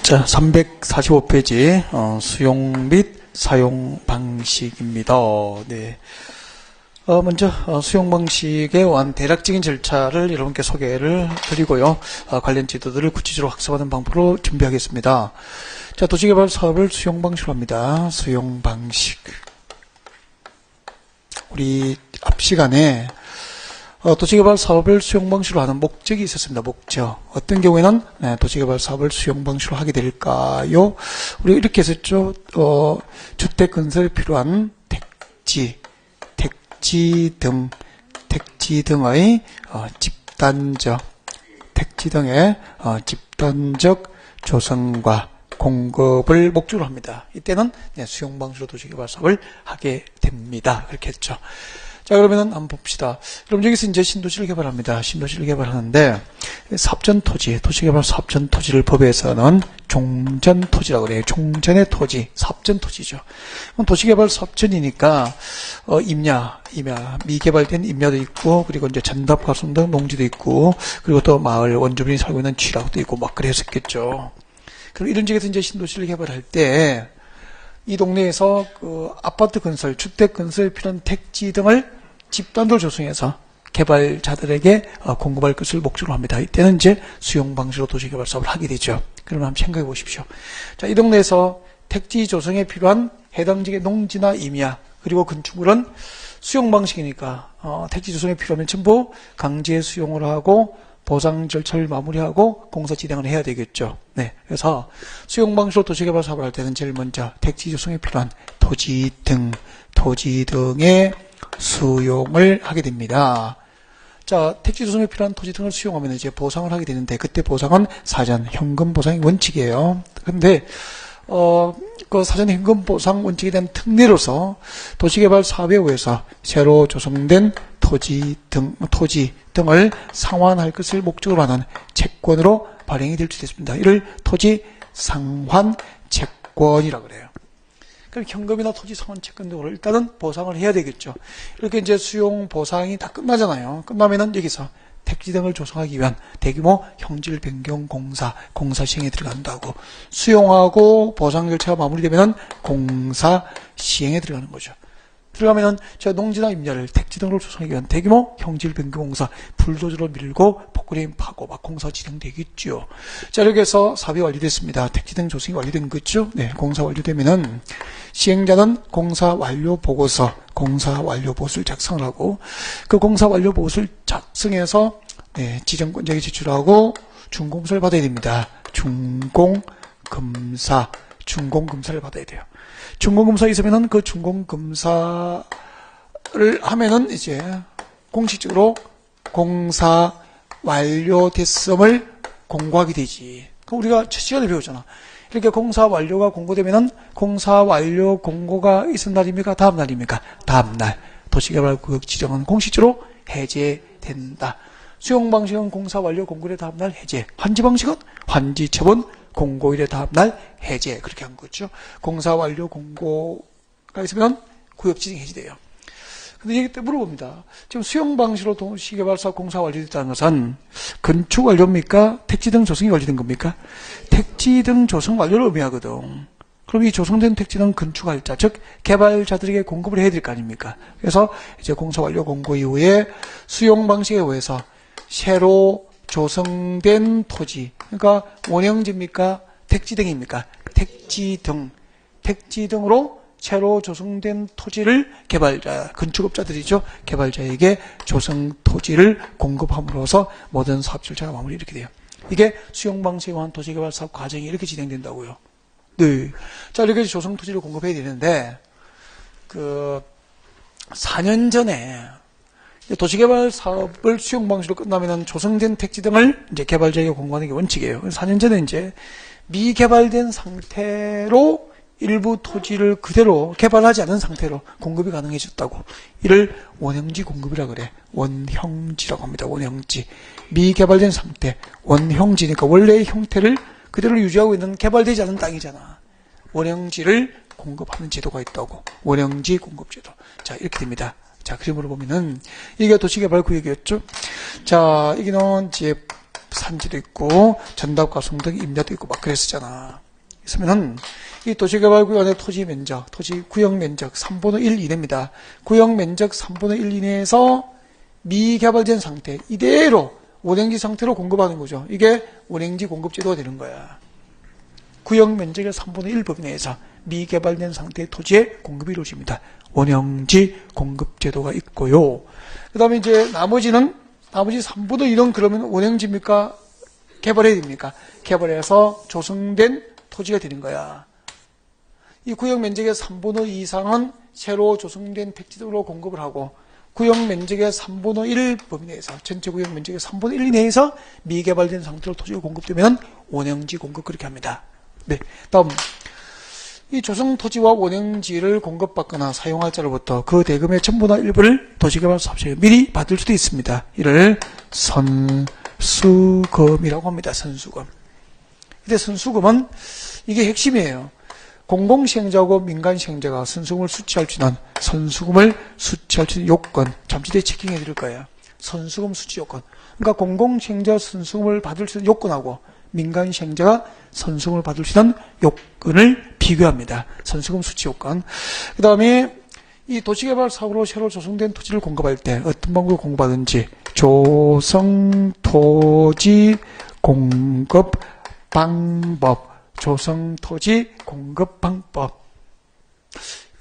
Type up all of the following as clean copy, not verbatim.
자, 345페이지 수용 및 사용 방식입니다. 네. 먼저 수용 방식의 대략적인 절차를 여러분께 소개를 드리고요. 관련 지도들을 구체적으로 학습하는 방법으로 준비하겠습니다. 자, 도시개발 사업을 수용 방식으로 합니다. 수용 방식. 우리 앞 시간에 도시개발 사업을 수용 방식으로 하는 목적이 있었습니다. 목적. 어떤 경우에는 도시개발 사업을 수용 방식으로 하게 될까요? 우리 이렇게 했었죠. 주택 건설에 필요한 택지 등의 집단적 조성과 공급을 목적으로 합니다. 이때는 수용 방식으로 도시개발 사업을 하게 됩니다. 그렇게 했죠. 자, 그러면은 한번 봅시다. 그럼 여기서 이제 신도시를 개발합니다. 신도시를 개발하는데 사업전토지, 도시개발 사업전토지를 법에서는 종전토지라고 그래요. 종전의 토지, 사업전토지죠. 그럼 도시개발 사업전이니까 임야, 미개발된 임야도 있고, 그리고 이제 전답 가송 등 농지도 있고, 그리고 또 마을 원주민이 살고 있는 쥐락도 있고 막 그랬었겠죠. 그럼 이런 지역에서 이제 신도시를 개발할 때 이 동네에서 아파트 건설, 주택 건설에 필요한 택지 등을 집단으로 조성해서 개발자들에게 공급할 것을 목적으로 합니다. 이때는 이제 수용 방식으로 도시개발 사업을 하게 되죠. 그러면 한번 생각해 보십시오. 자, 이 동네에서 택지 조성에 필요한 해당 지역의 농지나 임야, 그리고 건축물은 수용 방식이니까 택지 조성에 필요하면 전부 강제 수용을 하고 보상 절차를 마무리하고 공사 진행을 해야 되겠죠. 네. 그래서 수용 방식으로 도시개발 사업을 할 때는 제일 먼저 택지 조성에 필요한 토지 등의 수용을 하게 됩니다. 자, 택지 조성에 필요한 토지 등을 수용하면 이제 보상을 하게 되는데, 그때 보상은 사전 현금 보상이 원칙이에요. 근데 그 사전 현금 보상 원칙에 대한 특례로서 도시개발 사업에 의해서 새로 조성된 토지 등을 상환할 것을 목적으로 하는 채권으로 발행이 될 수 있습니다. 이를 토지 상환 채권이라고 그래요. 그럼 현금이나 토지 상환 채권 등으로 일단은 보상을 해야 되겠죠. 이렇게 이제 수용 보상이 다 끝나잖아요. 끝나면은 여기서 택지 등을 조성하기 위한 대규모 형질 변경 공사 시행에 들어간다고. 수용하고 보상 절차가 마무리되면은 공사 시행에 들어가는 거죠. 들어가면은 농지나 임야를 택지 등으로 조성하기 위한 대규모 형질 변경 공사, 불도저로 밀고 포크레인 파고 막 공사 진행되겠죠. 자, 이렇게 해서 사업이 완료됐습니다. 택지 등 조성이 완료된 거죠. 네, 공사 완료되면은 시행자는 공사 완료 보고서를 작성을 하고, 그 공사 완료 보고서를 작성해서 지정권자에게 제출하고 준공검사를 받아야 됩니다. 준공검사를 받아야 돼요. 준공검사 있으면은 그 준공검사를 하면은 이제 공식적으로 공사 완료됐음을 공고하게 되지. 그럼 우리가 첫 시간에 배우잖아. 이렇게 공사 완료가 공고되면은 공사 완료 공고가 있은 날입니까? 다음 날입니까? 다음 날. 도시개발구역 지정은 공식적으로 해제된다. 수용 방식은 공사 완료 공고일의 다음 날 해제. 환지 방식은 환지 처분 공고일의 다음 날 해제. 그렇게 한 거죠. 공사 완료 공고가 있으면 구역 지정이 해제돼요. 근데 여기 때 물어봅니다. 지금 수용 방식으로 도시개발 사업 공사 완료됐다는 것은 건축 완료입니까? 택지 등 조성이 완료된 겁니까? 택지 등 조성 완료를 의미하거든. 그럼 이 조성된 택지 등 건축할 자, 즉 개발자들에게 공급을 해야 될 거 아닙니까? 그래서 이제 공사 완료 공고 이후에 수용 방식에 의해서 새로 조성된 토지, 그러니까 원형지입니까? 택지 등입니까? 택지 등으로 새로 조성된 토지를 건축업자들이죠. 개발자에게 조성 토지를 공급함으로써 모든 사업 절차가 마무리 이렇게 돼요. 이게 수용 방식에 의한 도시개발 사업 과정이 이렇게 진행된다고요. 네. 자, 이렇게 조성 토지를 공급해야 되는데, 4년 전에 도시개발 사업을 수용 방식으로 끝나면은 조성된 택지 등을 이제 개발자에게 공급하는 게 원칙이에요. 4년 전에 이제 미개발된 상태로 일부 토지를 그대로 개발하지 않은 상태로 공급이 가능해졌다고. 이를 원형지 공급이라고 그래. 원형지라고 합니다. 원형지. 미개발된 상태. 원형지니까 원래의 형태를 그대로 유지하고 있는 개발되지 않은 땅이잖아. 원형지를 공급하는 제도가 있다고. 원형지 공급제도. 자, 이렇게 됩니다. 자, 그림으로 보면은 이게 도시개발구역이었죠. 자, 여기는 이제 산지도 있고 전답과 송등 임야도 있고 막 그랬었잖아. 있으면은 이 도시개발구역 안에 토지 면적, 토지 구역 면적 3분의 1 이내입니다. 구역 면적 3분의 1 이내에서 미개발된 상태 이대로 원행지 상태로 공급하는 거죠. 이게 원행지 공급 제도가 되는 거야. 구역 면적의 3분의 1 범위 내에서 미개발된 상태의 토지에 공급이 이루어집니다. 원형지 공급 제도가 있고요. 그 다음에 이제 나머지 3분의 1은 그러면 원형지입니까? 개발해야 됩니까? 개발해서 조성된 토지가 되는 거야. 이 구역 면적의 3분의 2 이상은 새로 조성된 택지로 공급을 하고 구역 면적의 3분의 1 범위 내에서 전체 구역 면적의 3분의 1 이내에서 미개발된 상태로 토지가 공급되면 원형지 공급 그렇게 합니다. 네, 다음 이 조성 토지와 원형지를 공급받거나 사용할 자로부터 그 대금의 전부나 일부를 도시개발사업청에 미리 받을 수도 있습니다. 이를 선수금이라고 합니다. 선수금. 근데 선수금은 이게 핵심이에요. 공공시행자하고 민간시행자가 선수금을 수취할 수 있는 선수금을 수취할 수 있는 요건 잠시 뒤에 체킹해 드릴 거예요. 선수금 수취 요건. 그러니까 공공시행자 선수금을 받을 수 있는 요건하고 민간시행자가 선수금을 받을 수 있는 요건을 비교합니다. 선수금 수취 요건. 그 다음에 이 도시개발 사업으로 새로 조성된 토지를 공급할 때 어떤 방법으로 공급하든지 조성토지 공급 방법, 조성토지 공급 방법.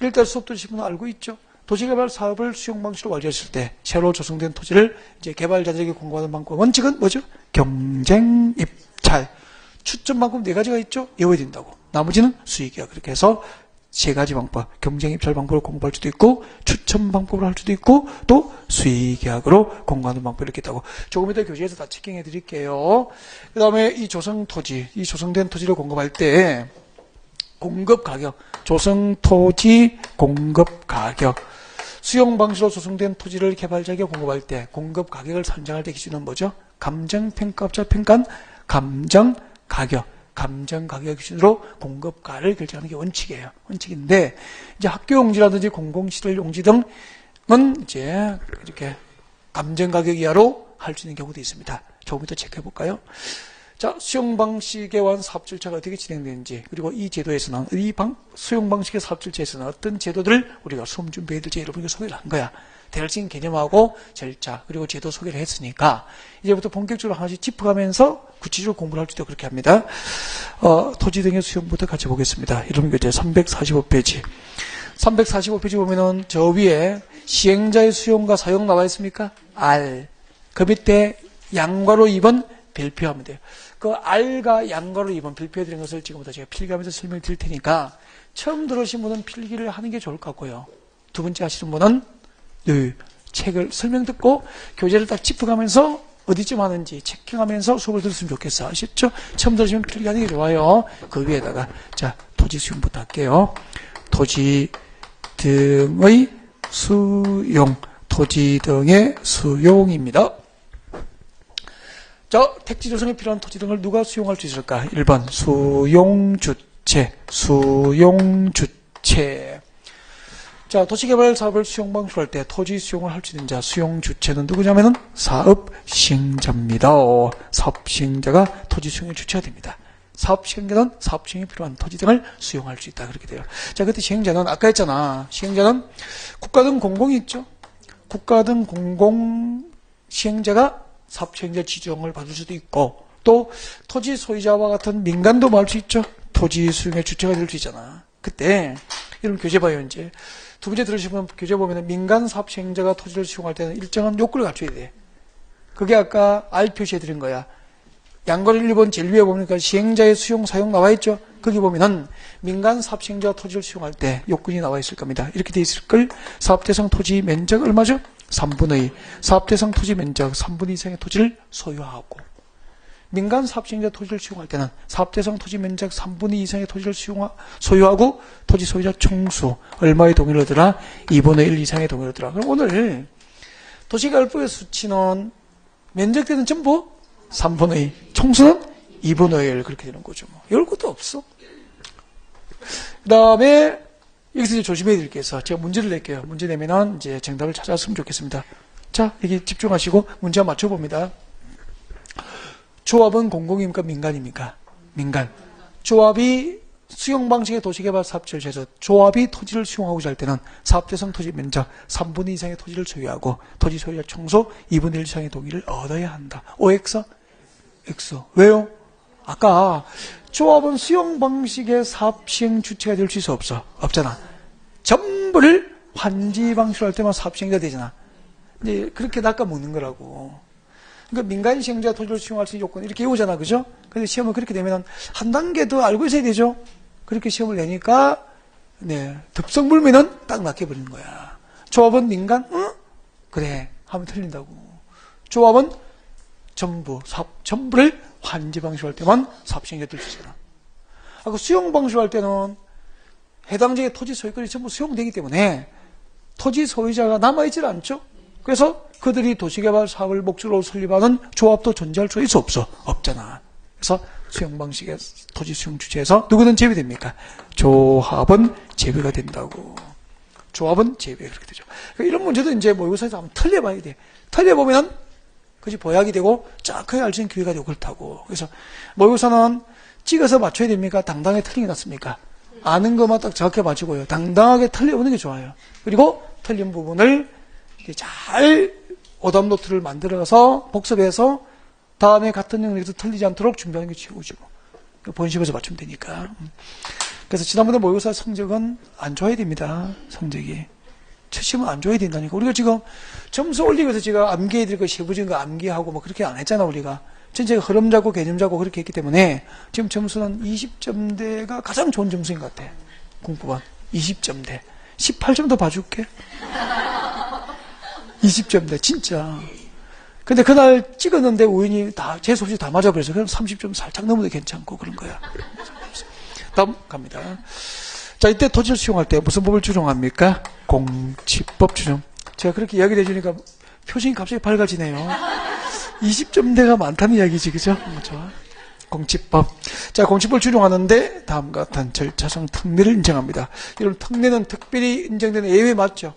일단 수업 들으시면 알고 있죠. 도시개발 사업을 수용 방식으로 완료했을 때 새로 조성된 토지를 이제 개발자들에게 공급하는 방법. 원칙은 뭐죠? 경쟁 입찰. 추천 방법 4가지가 있죠. 외워야 된다고. 나머지는 수익이야. 그렇게 해서 3가지 방법, 경쟁 입찰 방법으로 공급할 수도 있고 추천 방법으로 할 수도 있고 또 수의계약으로 공급하는 방법이 이렇게 있다고. 조금 이따 교재에서 다 체킹해 드릴게요. 그 다음에 이 조성토지, 이 조성된 토지를 공급할 때 공급 가격, 조성토지 공급 가격, 수용 방식으로 조성된 토지를 개발자에게 공급할 때 공급 가격을 산정할 때 기준은 뭐죠? 감정평가업자 평가한 감정가격 기준으로 공급가를 결정하는 게 원칙이에요. 원칙인데, 이제 학교 용지라든지 공공시설 용지 등은 이제 이렇게 감정가격 이하로 할 수 있는 경우도 있습니다. 조금 더 체크해 볼까요? 자, 수용 방식에 관한 사업 절차가 어떻게 진행되는지, 그리고 이 제도에서는, 수용 방식의 사업 절차에서는 어떤 제도들을 우리가 수험 준비해야 될지 여러분께 소개를 한 거야. 대략적인 개념하고 절차, 그리고 제도 소개를 했으니까, 이제부터 본격적으로 하나씩 짚어가면서 구체적으로 공부를 할 수 있도록 그렇게 합니다. 토지 등의 수용부터 같이 보겠습니다. 이론 교재 345페이지. 345페이지 보면은 저 위에 시행자의 수용과 사용 나와 있습니까? R. 그 밑에 양괄호 2번 별표하면 돼요. 그 R과 양괄호 2번 별표해드린 것을 지금부터 제가 필기하면서 설명을 드릴 테니까 처음 들으신 분은 필기를 하는 게 좋을 것 같고요. 두 번째 하시는 분은 책을 설명 듣고 교재를 딱 짚어가면서 어디쯤 하는지 체킹하면서 수업을 들었으면 좋겠어. 아셨죠? 처음 들으시면 필기하는 게 좋아요. 그 위에다가 자 토지 수용부터 할게요. 토지 등의 수용, 토지 등의 수용입니다. 자, 택지 조성에 필요한 토지 등을 누가 수용할 수 있을까? 1번 수용주체. 자, 도시개발 사업을 수용 방식으로 할 때 토지 수용을 할 수 있는 자, 수용 주체는 누구냐면은 사업시행자입니다. 사업시행자가 토지 수용의 주체가 됩니다. 사업시행자는 사업시행에 필요한 토지 등을 수용할 수 있다. 그렇게 돼요. 자, 그때 시행자는 아까 했잖아. 시행자는 국가 등 공공이 있죠. 국가 등 공공 시행자가 사업시행자 지정을 받을 수도 있고 또 토지 소유자와 같은 민간도 말할 수 있죠. 토지 수용의 주체가 될 수 있잖아. 그때 이런 교재 봐요. 이제 두 번째 들으시면 교재 보면 민간 사업 시행자가 토지를 수용할 때는 일정한 요건을 갖춰야 돼. 그게 아까 R 표시해 드린 거야. 양괄호 1번 제일 위에 보니까 시행자의 수용 사용 나와 있죠. 거기 보면은 민간 사업 시행자가 토지를 수용할 때 요건이 나와 있을 겁니다. 이렇게 돼 있을 걸. 사업 대상 토지 면적 얼마죠? 3분의 2. 사업 대상 토지 면적 3분의 2 이상의 토지를 소유하고 민간 사업시행자 토지를 수용할 때는 사업 대상 토지 면적 3분의 2 이상의 토지를 소유하고 토지 소유자 총수 얼마의 동의를 얻으라? 2분의 1 이상의 동의를 얻으라. 그럼 오늘 도시개발법의 수치는 면적대는 전부 3분의 2, 총수는 2분의 1 그렇게 되는 거죠. 뭐. 이럴 것도 없어. 그 다음에 여기서 이제 조심해야 될 게 있어. 제가 문제를 낼게요. 문제 내면은 이제 정답을 찾았으면 좋겠습니다. 자, 여기 집중하시고 문제 한번 맞춰봅니다. 조합은 공공입니까? 민간입니까? 민간. 조합이 수용방식의 도시개발사업체에서 조합이 토지를 수용하고자 할 때는 사업대상 토지 면적 3분의 2 이상의 토지를 소유하고 토지 소유자 총수 2분의 1 이상의 동의를 얻어야 한다. OX? X. 왜요? 아까 조합은 수용방식의 사업 시행 주체가 될 수 없어. 없잖아. 전부를 환지 방식으로 할 때만 사업 시행자 되잖아. 이제 그렇게 낚아먹는 거라고. 그러니까 민간 시행자 토지를 수용할 수 있는 요건 이렇게 오잖아, 그죠? 근데 시험을 그렇게 되면 한 단계 더 알고 있어야 되죠. 그렇게 시험을 내니까 네 득성불면은 딱 낚여버리는 거야. 조합은 민간? 응? 그래 하면 틀린다고. 조합은 전부 사업 전부를 환지 방식으로 할 때만 사업 시행자 될 수 있잖아. 그 수용 방식으로 할 때는 해당 지역의 토지 소유권이 전부 수용되기 때문에 토지 소유자가 남아있질 않죠. 그래서 그들이 도시개발 사업을 목적으로 설립하는 조합도 존재할 수 있어 없어? 없잖아. 그래서 수용 방식의 토지 수용 주체에서 누구는 제외됩니까? 조합은 제외가 된다고. 조합은 제외 그렇게 되죠. 그러니까 이런 문제도 이제 모의고사에서 한번 틀려봐야 돼. 틀려보면은 그것이 보약이 되고 정확하게 알 수 있는 기회가 되고 그렇다고. 그래서 모의고사는 찍어서 맞춰야 됩니까? 당당하게 틀린 게 낫습니까? 아는 것만 딱 정확하게 맞추고요. 당당하게 틀려보는 게 좋아요. 그리고 틀린 부분을 잘 오답 노트를 만들어서 복습해서 다음에 같은 영역에서 틀리지 않도록 준비하는 게 최고죠. 본심에서 맞추면 되니까. 그래서 지난번에 모의고사 성적은 안 좋아야 됩니다. 성적이. 첫 시험은 안 좋아야 된다니까. 우리가 지금 점수 올리기 위해서 제가 암기해드릴 거 세부적인 거 암기하고 뭐 그렇게 안 했잖아, 우리가. 전체가 흐름 잡고 개념 잡고 그렇게 했기 때문에 지금 점수는 20점대가 가장 좋은 점수인 것 같아. 공부반. 20점대. 18점 더 봐줄게. 20점대, 진짜. 근데 그날 찍었는데 우연히 다, 재수 없이 다 맞아버려서 그럼 30점 살짝 넘어도 괜찮고 그런 거야. 다음 갑니다. 자, 이때 토지를 수용할 때 무슨 법을 준용합니까? 공치법 준용. 제가 그렇게 이야기를 해주니까 표정이 갑자기 밝아지네요. 20점대가 많다는 이야기지, 그죠? 좋아. 공치법. 자, 공치법을 준용하는데 다음과 같은 절차상 특례를 인정합니다. 이런 특례는 특별히 인정되는 예외 맞죠?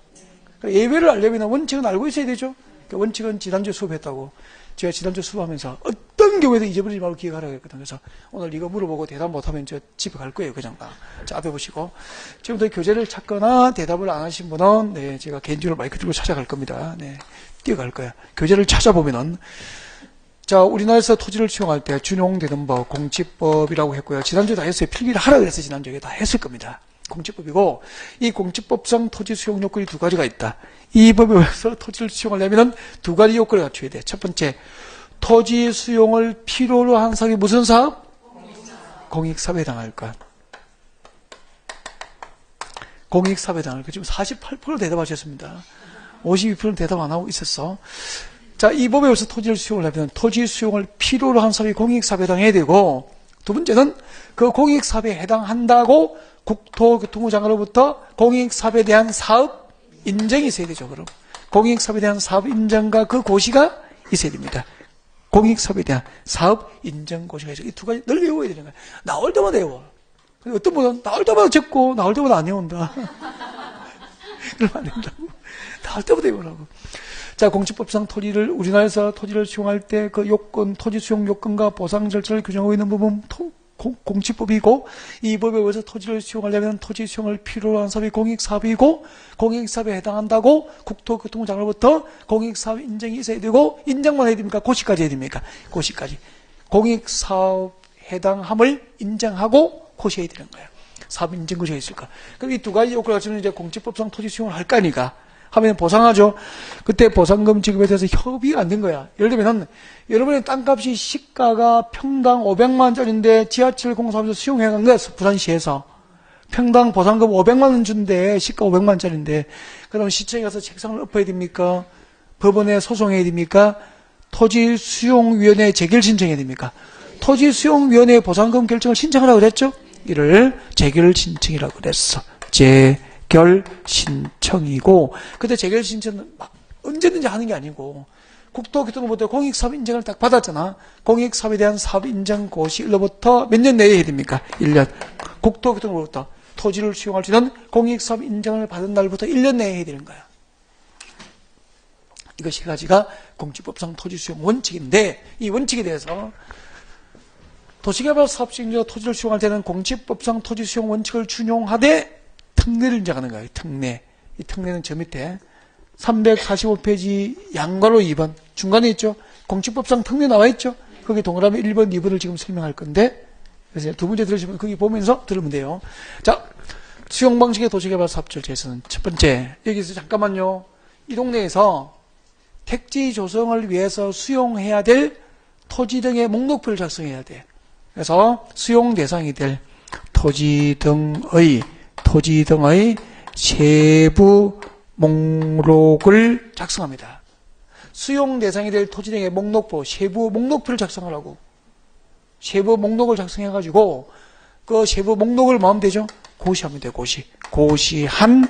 예외를 알려면 원칙은 알고 있어야 되죠? 원칙은 지난주에 수업했다고. 제가 지난주에 수업하면서 어떤 경우에도 잊어버리지 말고 기억하라고 했거든요. 그래서 오늘 이거 물어보고 대답 못하면 저 집에 갈 거예요. 그냥 다. 자, 앞에 보시고. 지금부터 교재를 찾거나 대답을 안 하신 분은, 네, 제가 개인적으로 마이크 들고 찾아갈 겁니다. 네, 뛰어갈 거야. 교재를 찾아보면은, 자, 우리나라에서 토지를 수용할 때 준용되는 법, 공치법이라고 했고요. 지난주에 다 했어요. 필기를 하라 그랬어요. 지난주에 다 했을 겁니다. 공치법이고, 이 공치법상 토지 수용 요건이 두 가지가 있다. 이 법에 의해서 토지를 수용하려면 두 가지 요건을 갖춰야 돼. 첫 번째, 토지 수용을 필요로 한 사업이 무슨 사업? 공익사업에 해당할 것. 공익사업에 해당할 것. 지금 48% 대답하셨습니다. 52%는 대답 안 하고 있었어. 자, 이 법에 의해서 토지를 수용을 하면 토지 수용을 필요로 한 사업이 공익사업에 해당해야 되고, 두 번째는 그 공익사업에 해당한다고 국토교통부 장관으로부터 공익사업에 대한 사업 인정이 있어야 되죠, 그럼. 공익사업에 대한 사업 인정과 그 고시가 있어야 됩니다. 공익사업에 대한 사업 인정 고시가 있어요. 이 두 가지 늘 외워야 되는 거예요. 나올 때마다 외워. 어떤 분은 나올 때마다 적고, 나올 때마다 안 외운다. 그러면 안 된다고. 나올 때마다 외우라고. 자, 공치법상 토지를, 우리나라에서 토지를 수용할 때 그 요건, 토지 수용 요건과 보상 절차를 규정하고 있는 부분, 공치법이고, 이 법에 의해서 토지를 수용하려면 토지 수용을 필요로 한 사업이 공익사업이고, 공익사업에 해당한다고 국토교통부 장관으로부터 공익사업 인정이 있어야 되고, 인정만 해야 됩니까? 고시까지 해야 됩니까? 고시까지. 공익사업 해당함을 인정하고 고시해야 되는 거예요. 사업 인정 고시가 있을까? 그럼 이 두 가지 요건을 갖추면 이제 공치법상 토지 수용을 할 거니까, 하면 보상하죠. 그때 보상금 지급에 대해서 협의가 안 된 거야. 예를 들면 여러분의 땅값이 시가가 평당 500만 원짜리인데 지하철 공사하면서 수용해 간 거야. 부산시에서. 평당 보상금 500만 원 준대. 시가 500만 원짜리인데. 그럼 시청에 가서 책상을 엎어야 됩니까? 법원에 소송해야 됩니까? 토지수용위원회에 재결 신청해야 됩니까? 토지수용위원회에 보상금 결정을 신청하라고 그랬죠? 이를 재결 신청이라고 그랬어. 재결 신청이고, 그때 재결 신청은 막 언제든지 하는 게 아니고, 국토교통부부터 공익사업 인정을 딱 받았잖아. 공익사업에 대한 사업 인정 고시일로부터 몇 년 내에 해야 됩니까? 1년. 국토교통부부터 토지를 수용할 수 있는 공익사업 인정을 받은 날부터 1년 내에 해야 되는 거야. 이거 세 가지가 공지법상 토지 수용 원칙인데, 이 원칙에 대해서 도시개발사업시행자가 토지를 수용할 때는 공지법상 토지 수용 원칙을 준용하되 특례를 인정하는 거예요. 특례. 이 특례는 저 밑에 345페이지 양괄호 2번 중간에 있죠. 공지법상 특례 나와 있죠. 거기 동그라미 1번, 2번을 지금 설명할 건데, 그래서 두 문제 들으시면 거기 보면서 들으면 돼요. 자, 수용 방식의 도시개발사업 절차에서는 첫 번째, 여기서 잠깐만요. 이 동네에서 택지 조성을 위해서 수용해야 될 토지 등의 목록표를 작성해야 돼. 그래서 수용 대상이 될 토지 등의 세부 목록을 작성합니다. 수용 대상이 될 토지 등의 목록표, 세부 목록표를 작성하라고. 세부 목록을 작성해가지고 그 세부 목록을 뭐 하면 되죠? 고시하면 돼요. 고시한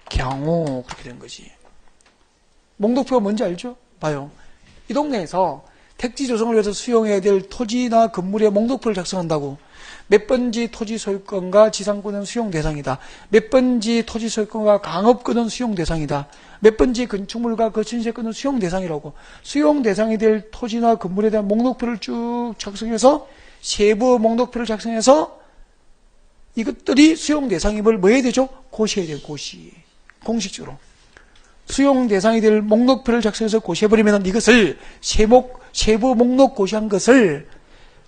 경우 그렇게 된 거지. 목록표가 뭔지 알죠? 봐요. 이 동네에서 택지 조성을 위해서 수용해야 될 토지나 건물의 목록표를 작성한다고. 몇 번지 토지 소유권과 지상권은 수용 대상이다. 몇 번지 토지 소유권과 강업권은 수용 대상이다. 몇 번지 건축물과 거친세권은 수용 대상이라고. 수용 대상이 될 토지나 건물에 대한 목록표를 쭉 작성해서 세부 목록표를 작성해서 이것들이 수용 대상임을 뭐 해야 되죠? 고시해야 돼요. 고시. 공식적으로. 수용 대상이 될 목록표를 작성해서 고시해버리면 이것을 세부 목록 고시한 것을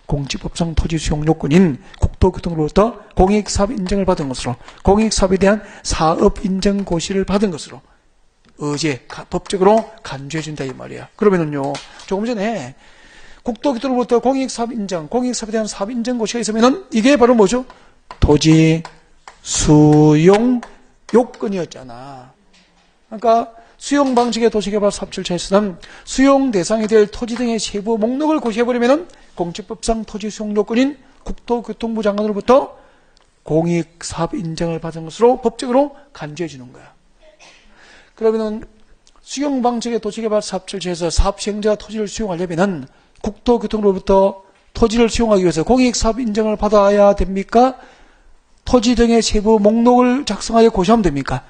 공지법상 토지 수용 요건인 국토교통부로부터 공익사업 인정을 받은 것으로, 공익사업에 대한 사업 인정 고시를 받은 것으로 법적으로 간주해준다 이 말이야. 그러면은요, 조금 전에 국토교통부로부터 공익사업 인정, 공익사업에 대한 사업 인정 고시가 있으면은 이게 바로 뭐죠? 토지 수용 요건이었잖아. 그러니까 수용 방식의 도시개발 사업 절차에서는 수용 대상이 될 토지 등의 세부 목록을 고시해버리면 공직법상 토지 수용 요건인 국토교통부 장관으로부터 공익사업 인정을 받은 것으로 법적으로 간주해 주는 거야. 그러면은 수용 방식의 도시개발 사업 절차에서 사업 시행자가 토지를 수용하려면은 국토교통부로부터 토지를 수용하기 위해서 공익사업 인정을 받아야 됩니까? 토지 등의 세부 목록을 작성하여 고시하면 됩니까?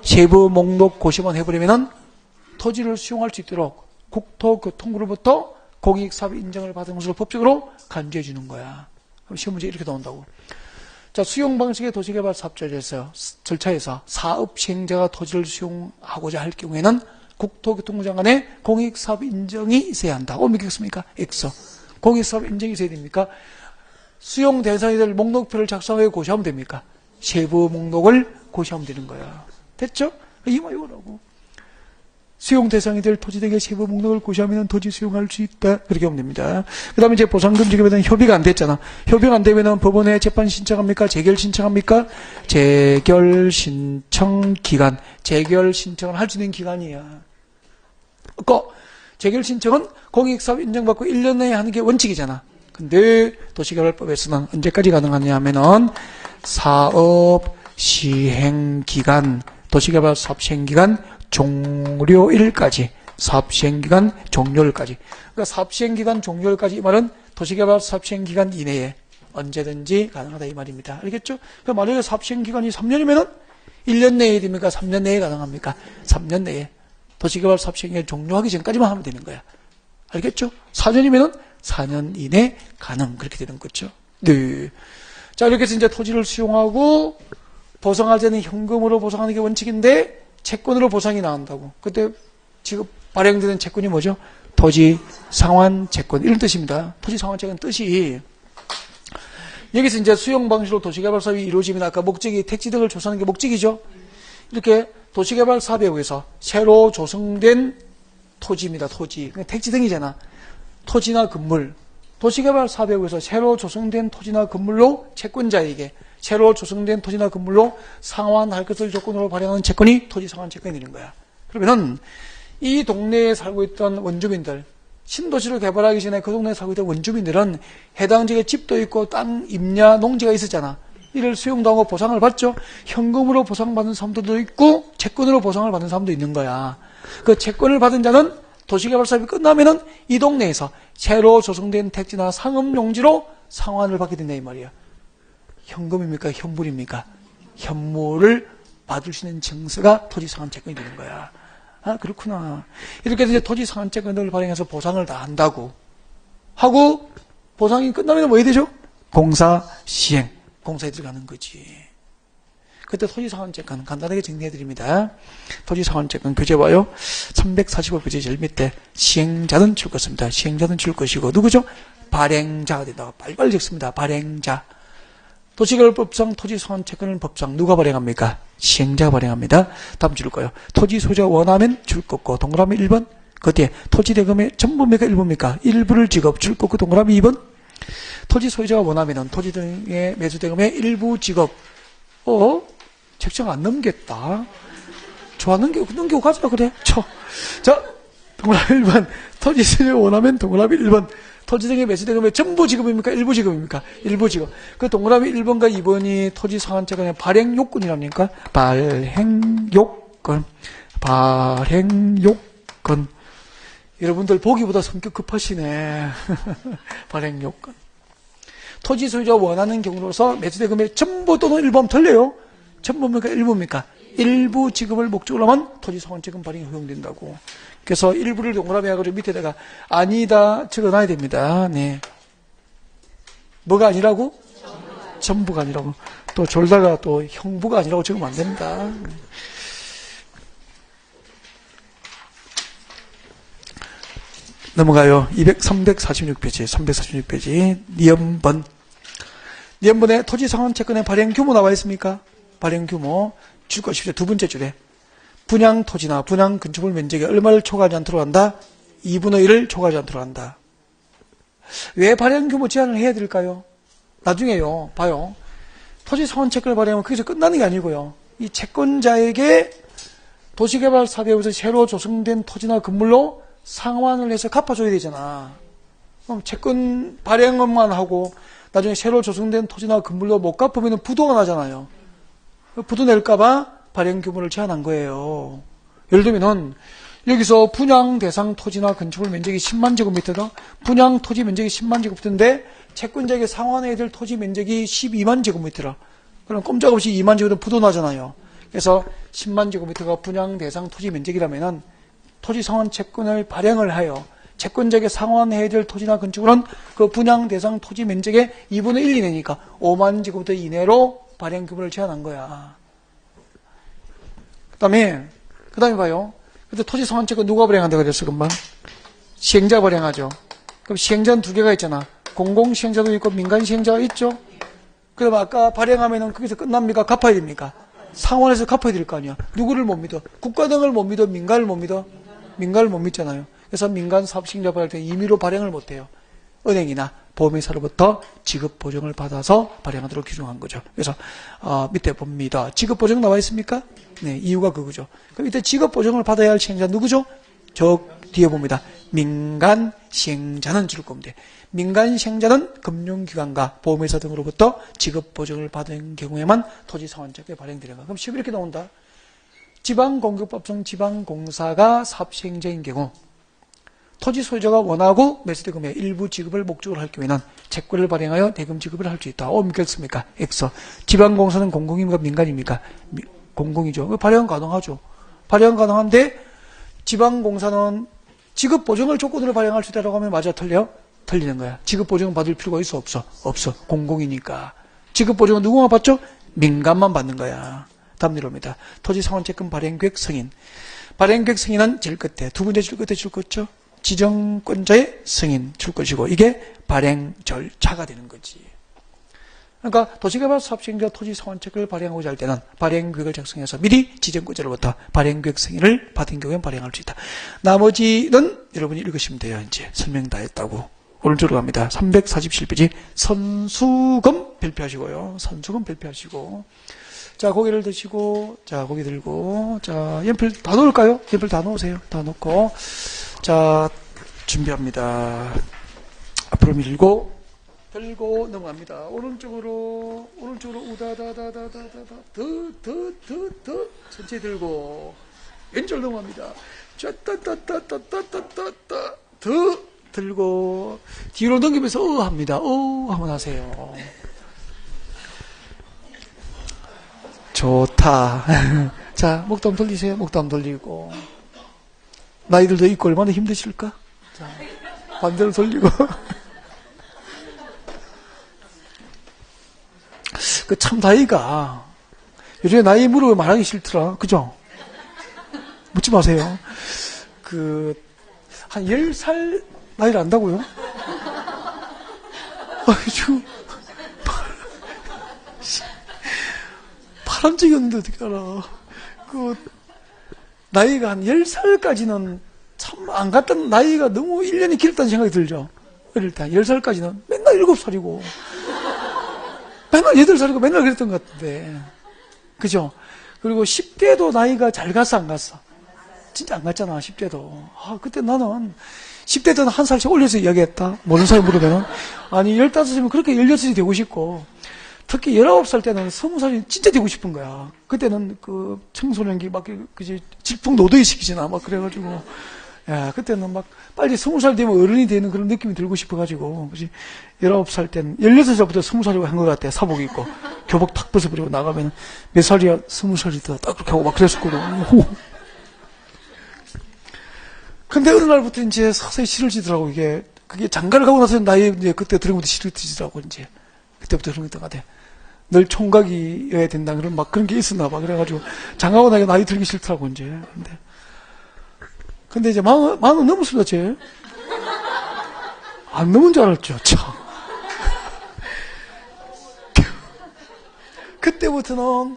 세부 목록 고시만 해버리면은 토지를 수용할 수 있도록 국토교통부로부터 공익사업 인정을 받은 것으로 법적으로 간주해 주는 거야. 그럼 시험 문제 이렇게 나온다고. 자, 수용 방식의 도시개발 사업 절차에서 사업 시행자가 토지를 수용하고자 할 경우에는 국토교통부 장관의 공익사업 인정이 있어야 한다. 믿겠습니까? X. 공익사업 인정이 있어야 됩니까? 수용 대상이 될 목록표를 작성하여 고시하면 됩니까? 세부 목록을 고시하면 되는 거야. 됐죠? 이거라고. 수용 대상이 될 토지 등의 세부 목록을 고시하면 토지 수용할 수 있다. 그렇게 하면 됩니다. 그 다음에 이제 보상금 지급에 대한 협의가 안 됐잖아. 협의가 안 되면 법원에 재판 신청합니까? 재결 신청합니까? 재결 신청 기간. 재결 신청을 할 수 있는 기간이야. 재결 신청은 공익사업 인정받고 1년 내에 하는 게 원칙이잖아. 근데 도시개발법에서는 언제까지 가능하냐 하면은 사업 시행기간, 도시개발 사업 시행기간 종료일까지, 사업 시행기간 종료일까지. 그러니까 사업 시행기간 종료일까지 이 말은 도시개발 사업 시행기간 이내에 언제든지 가능하다 이 말입니다. 알겠죠? 그 만약에 사업 시행기간이 3년이면은 1년 내에 됩니까? 3년 내에 가능합니까? 3년 내에. 도시개발 사업 시행기간 종료하기 전까지만 하면 되는 거야. 알겠죠? 4년이면은 4년 이내 가능. 그렇게 되는 거죠. 네. 자, 이렇게 해서 이제 토지를 수용하고 보상할 때는 현금으로 보상하는 게 원칙인데 채권으로 보상이 나온다고. 그때 지금 발행되는 채권이 뭐죠? 토지 상환 채권 이런 뜻입니다. 토지 상환 채권 뜻이 여기서 이제 수용 방식으로 도시개발 사업이 이루어지면 아까 목적이 택지 등을 조성하는 게 목적이죠. 이렇게 도시개발 사업에 의해서 새로 조성된 토지입니다. 토지. 택지 등이잖아. 토지나 건물. 도시개발 사업에 의해서 새로 조성된 토지나 건물로 채권자에게 새로 조성된 토지나 건물로 상환할 것을 조건으로 발행하는 채권이 토지 상환 채권이 되는 거야. 그러면은 이 동네에 살고 있던 원주민들, 신도시를 개발하기 전에 그 동네에 살고 있던 원주민들은 해당 지역에 집도 있고 땅, 임야, 농지가 있었잖아. 이를 수용당하고 보상을 받죠. 현금으로 보상받는 사람들도 있고 채권으로 보상을 받는 사람도 있는 거야. 그 채권을 받은 자는 도시개발 사업이 끝나면은 이 동네에서 새로 조성된 택지나 상업용지로 상환을 받게 된다 이 말이야. 현금입니까? 현물입니까? 현물을 받을 수 있는 증서가 토지 상환 채권이 되는 거야. 아, 그렇구나. 이렇게 해서 이제 토지 상환채권을 발행해서 보상을 다 한다고 하고, 보상이 끝나면 뭐 해야 되죠? 공사 시행. 공사에 들어가는 거지. 그때 토지상환채권 간단하게 정리해드립니다. 토지상환채권 교재 봐요. 345 교재 제일 밑에 시행자는 줄 것입니다. 시행자는 줄 것이고 누구죠? 발행자가 된다. 빨리빨리 적습니다. 발행자. 도시개발법상 토지상환채권을 법상 누가 발행합니까? 시행자가 발행합니다. 다음 줄 거예요. 토지 소유자가 원하면 줄 것고 동그라미 1번. 그 뒤에 토지대금의 전부입니까? 일부입니까? 일부를 지급 줄 것고 동그라미 2번. 토지 소유자가 원하면 토지 등의 매수대금의 일부 지급. 책정 안 넘겠다. 좋아, 넘기고 가자, 그래. 자, 동그라미 1번. 토지 소유자가 원하면 동그라미 1번. 토지 등의 매수대금의 전부 지급입니까? 일부 지급입니까? 일부 지급. 그 동그라미 1번과 2번이 토지 상환채권의 발행 요건이랍니까? 발행 요건. 여러분들 보기보다 성격 급하시네. 발행 요건. 토지 소유자가 원하는 경우로서 매수대금의 전부 또는 일부 틀려요. 전부입니까? 일부입니까? 일부 지급을 목적으로 하면 토지 상환채권 발행이 허용된다고. 그래서 일부를 동그라미 해가지고 밑에다가 아니다 적어놔야 됩니다. 네. 뭐가 아니라고? 전부가 아니라고. 또 졸다가 또 형부가 아니라고 적으면 안 됩니다. 넘어가요. 346페이지, 346페이지. 니엄번. 니엄번에 토지 상환채권의 발행 규모 나와 있습니까? 발행 규모. 줄 것이죠. 두 번째 줄에. 분양 토지나 분양 건축물 면적에 얼마를 초과하지 않도록 한다? 2분의 1을 초과하지 않도록 한다. 왜 발행 규모 제한을 해야 될까요? 나중에요. 봐요. 토지 상환채권을 발행하면 거기서 끝나는 게 아니고요. 이 채권자에게 도시개발사업에서 새로 조성된 토지나 건물로 상환을 해서 갚아줘야 되잖아. 그럼 채권 발행만 하고 나중에 새로 조성된 토지나 건물로 못 갚으면 부도가 나잖아요. 부도 낼까봐 발행 규모를 제한한 거예요. 예를 들면은 여기서 분양 대상 토지나 건축물 면적이 10만 제곱미터다. 분양 토지 면적이 10만 제곱미터인데 채권자에게 상환해야 될 토지 면적이 12만 제곱미터라. 그럼 꼼짝없이 2만 제곱미터 부도 나잖아요. 그래서 10만 제곱미터가 분양 대상 토지 면적이라면은 토지 상환 채권을 발행을 하여 채권자에게 상환해야 될 토지나 건축물은 그 분양 대상 토지 면적의 2분의 1 이내니까 5만 제곱미터 이내로 발행 규모를 제한한 거야. 그 다음에 봐요. 근데 토지 상환 채권 누가 발행한다 그랬어, 금방? 시행자 발행하죠. 그럼 시행자는 두 개가 있잖아. 공공 시행자도 있고 민간 시행자가 있죠. 그럼 아까 발행하면은 거기서 끝납니까? 갚아야 됩니까? 상환해서 갚아야 될 거 아니야. 누구를 못 믿어? 국가 등을 못 믿어? 민간을 못 믿어? 민간을 못 믿잖아요. 그래서 민간 사업시행자 발행 때 임의로 발행을 못 해요. 은행이나 보험회사로부터 지급 보증을 받아서 발행하도록 규정한 거죠. 그래서 밑에 봅니다. 지급 보증 나와 있습니까? 네, 이유가 그거죠. 그럼 이때 지급 보증을 받아야 할 시행자 누구죠? 저 뒤에 봅니다. 민간 시행자는 줄 겁니다. 민간 시행자는 금융기관과 보험회사 등으로부터 지급 보증을 받은 경우에만 토지 상환채권이 발행되는 거. 그럼 10 이렇게 나온다. 지방공급법상 지방공사가 사업시행자인 경우 토지 소유자가 원하고 매수대금의 일부 지급을 목적으로 할 경우에는 채권을 발행하여 대금 지급을 할 수 있다. 믿겠습니까? X. 지방공사는 공공입니까? 민간입니까? 공공이죠. 발행 가능하죠. 발행 가능한데 지방공사는 지급 보증을 조건으로 발행할 수 있다고 하면 맞아, 틀려? 틀리는 거야. 지급 보증은 받을 필요가 있어, 없어? 없어. 공공이니까. 지급 보증은 누구만 받죠? 민간만 받는 거야. 다음 내려옵니다. 토지 상환채권 발행계획 승인. 발행계획 승인은 제일 끝에, 두 번째 줄 끝에 줄 거죠? 지정권자의 승인 줄 것이고, 이게 발행 절차가 되는 거지. 그러니까 도시개발사업시행자 토지 상환채권을 발행하고자 할 때는 발행계획을 작성해서 미리 지정권자로부터 발행계획 승인을 받은 경우에 발행할 수 있다. 나머지는 여러분이 읽으시면 돼요. 이제 설명 다 했다고. 오른쪽으로 갑니다. 347페이지 선수금 발표하시고요. 선수금 발표하시고, 자, 고개를 드시고, 자, 고개 들고, 자, 연필 다 놓을까요? 연필 다 놓으세요. 다 놓고, 자, 준비합니다. 앞으로 밀고, 들고 넘어갑니다. 오른쪽으로 우다다다다다다다, 더, 천천히 들고, 왼쪽 넘어갑니다. 따따따따따따따따, 더 들고, 뒤로 넘기면서, 합니다. 한번 하세요. 좋다. 자, 목도 한번 돌리세요. 목도 한번 돌리고. 나이들도 있고 얼마나 힘드실까? 자, 반대로 돌리고. 그 참 나이가, 요즘에 나이 물으면 말하기 싫더라. 그죠? 묻지 마세요. 한 10살 나이를 안다고요? 지금, 바람직이었는데 어떻게 알아. 나이가 한 10살까지는 참 안 갔던 나이가 너무 1년이 길었다는 생각이 들죠. 어릴 때 10살까지는 맨날 7살이고 맨날 8살이고 맨날 그랬던 것 같은데, 그죠? 그리고 10대도 나이가 잘 갔어 안 갔어? 진짜 안 갔잖아. 10대도. 그때 나는 10대 때는 한 살씩 올려서 이야기했다. 모르는 사람이 물으면은, 아니 15살이면 그렇게 16살이 되고 싶고, 특히 19살 때는 20살이 진짜 되고 싶은 거야. 그때는 청소년기 막, 질풍노도에 시키잖아. 막 그래가지고. 야, 그때는 막 빨리 20살 되면 어른이 되는 그런 느낌이 들고 싶어가지고. 그치? 19살 때는, 16살부터 20살이고 한 것 같아. 사복 입고. 교복 탁 벗어버리고 나가면 몇 살이야? 20살이다. 딱 그렇게 하고 막 그랬었거든. 근데 어느 날부터 이제 서서히 싫어지더라고, 이게. 그게 장가를 가고 나서 나이, 이제 그때 들은 것도 싫어지더라고, 이제. 그때부터 그런 것 같아. 늘 총각이어야 된다. 그런 막 그런 게 있었나 봐. 그래가지고 장가고 나니까 나이 들기 싫더라고, 이제. 근데 이제 마흔은 넘었습니다, 쟤. 안 넘은 줄 알았죠, 참. 그때부터는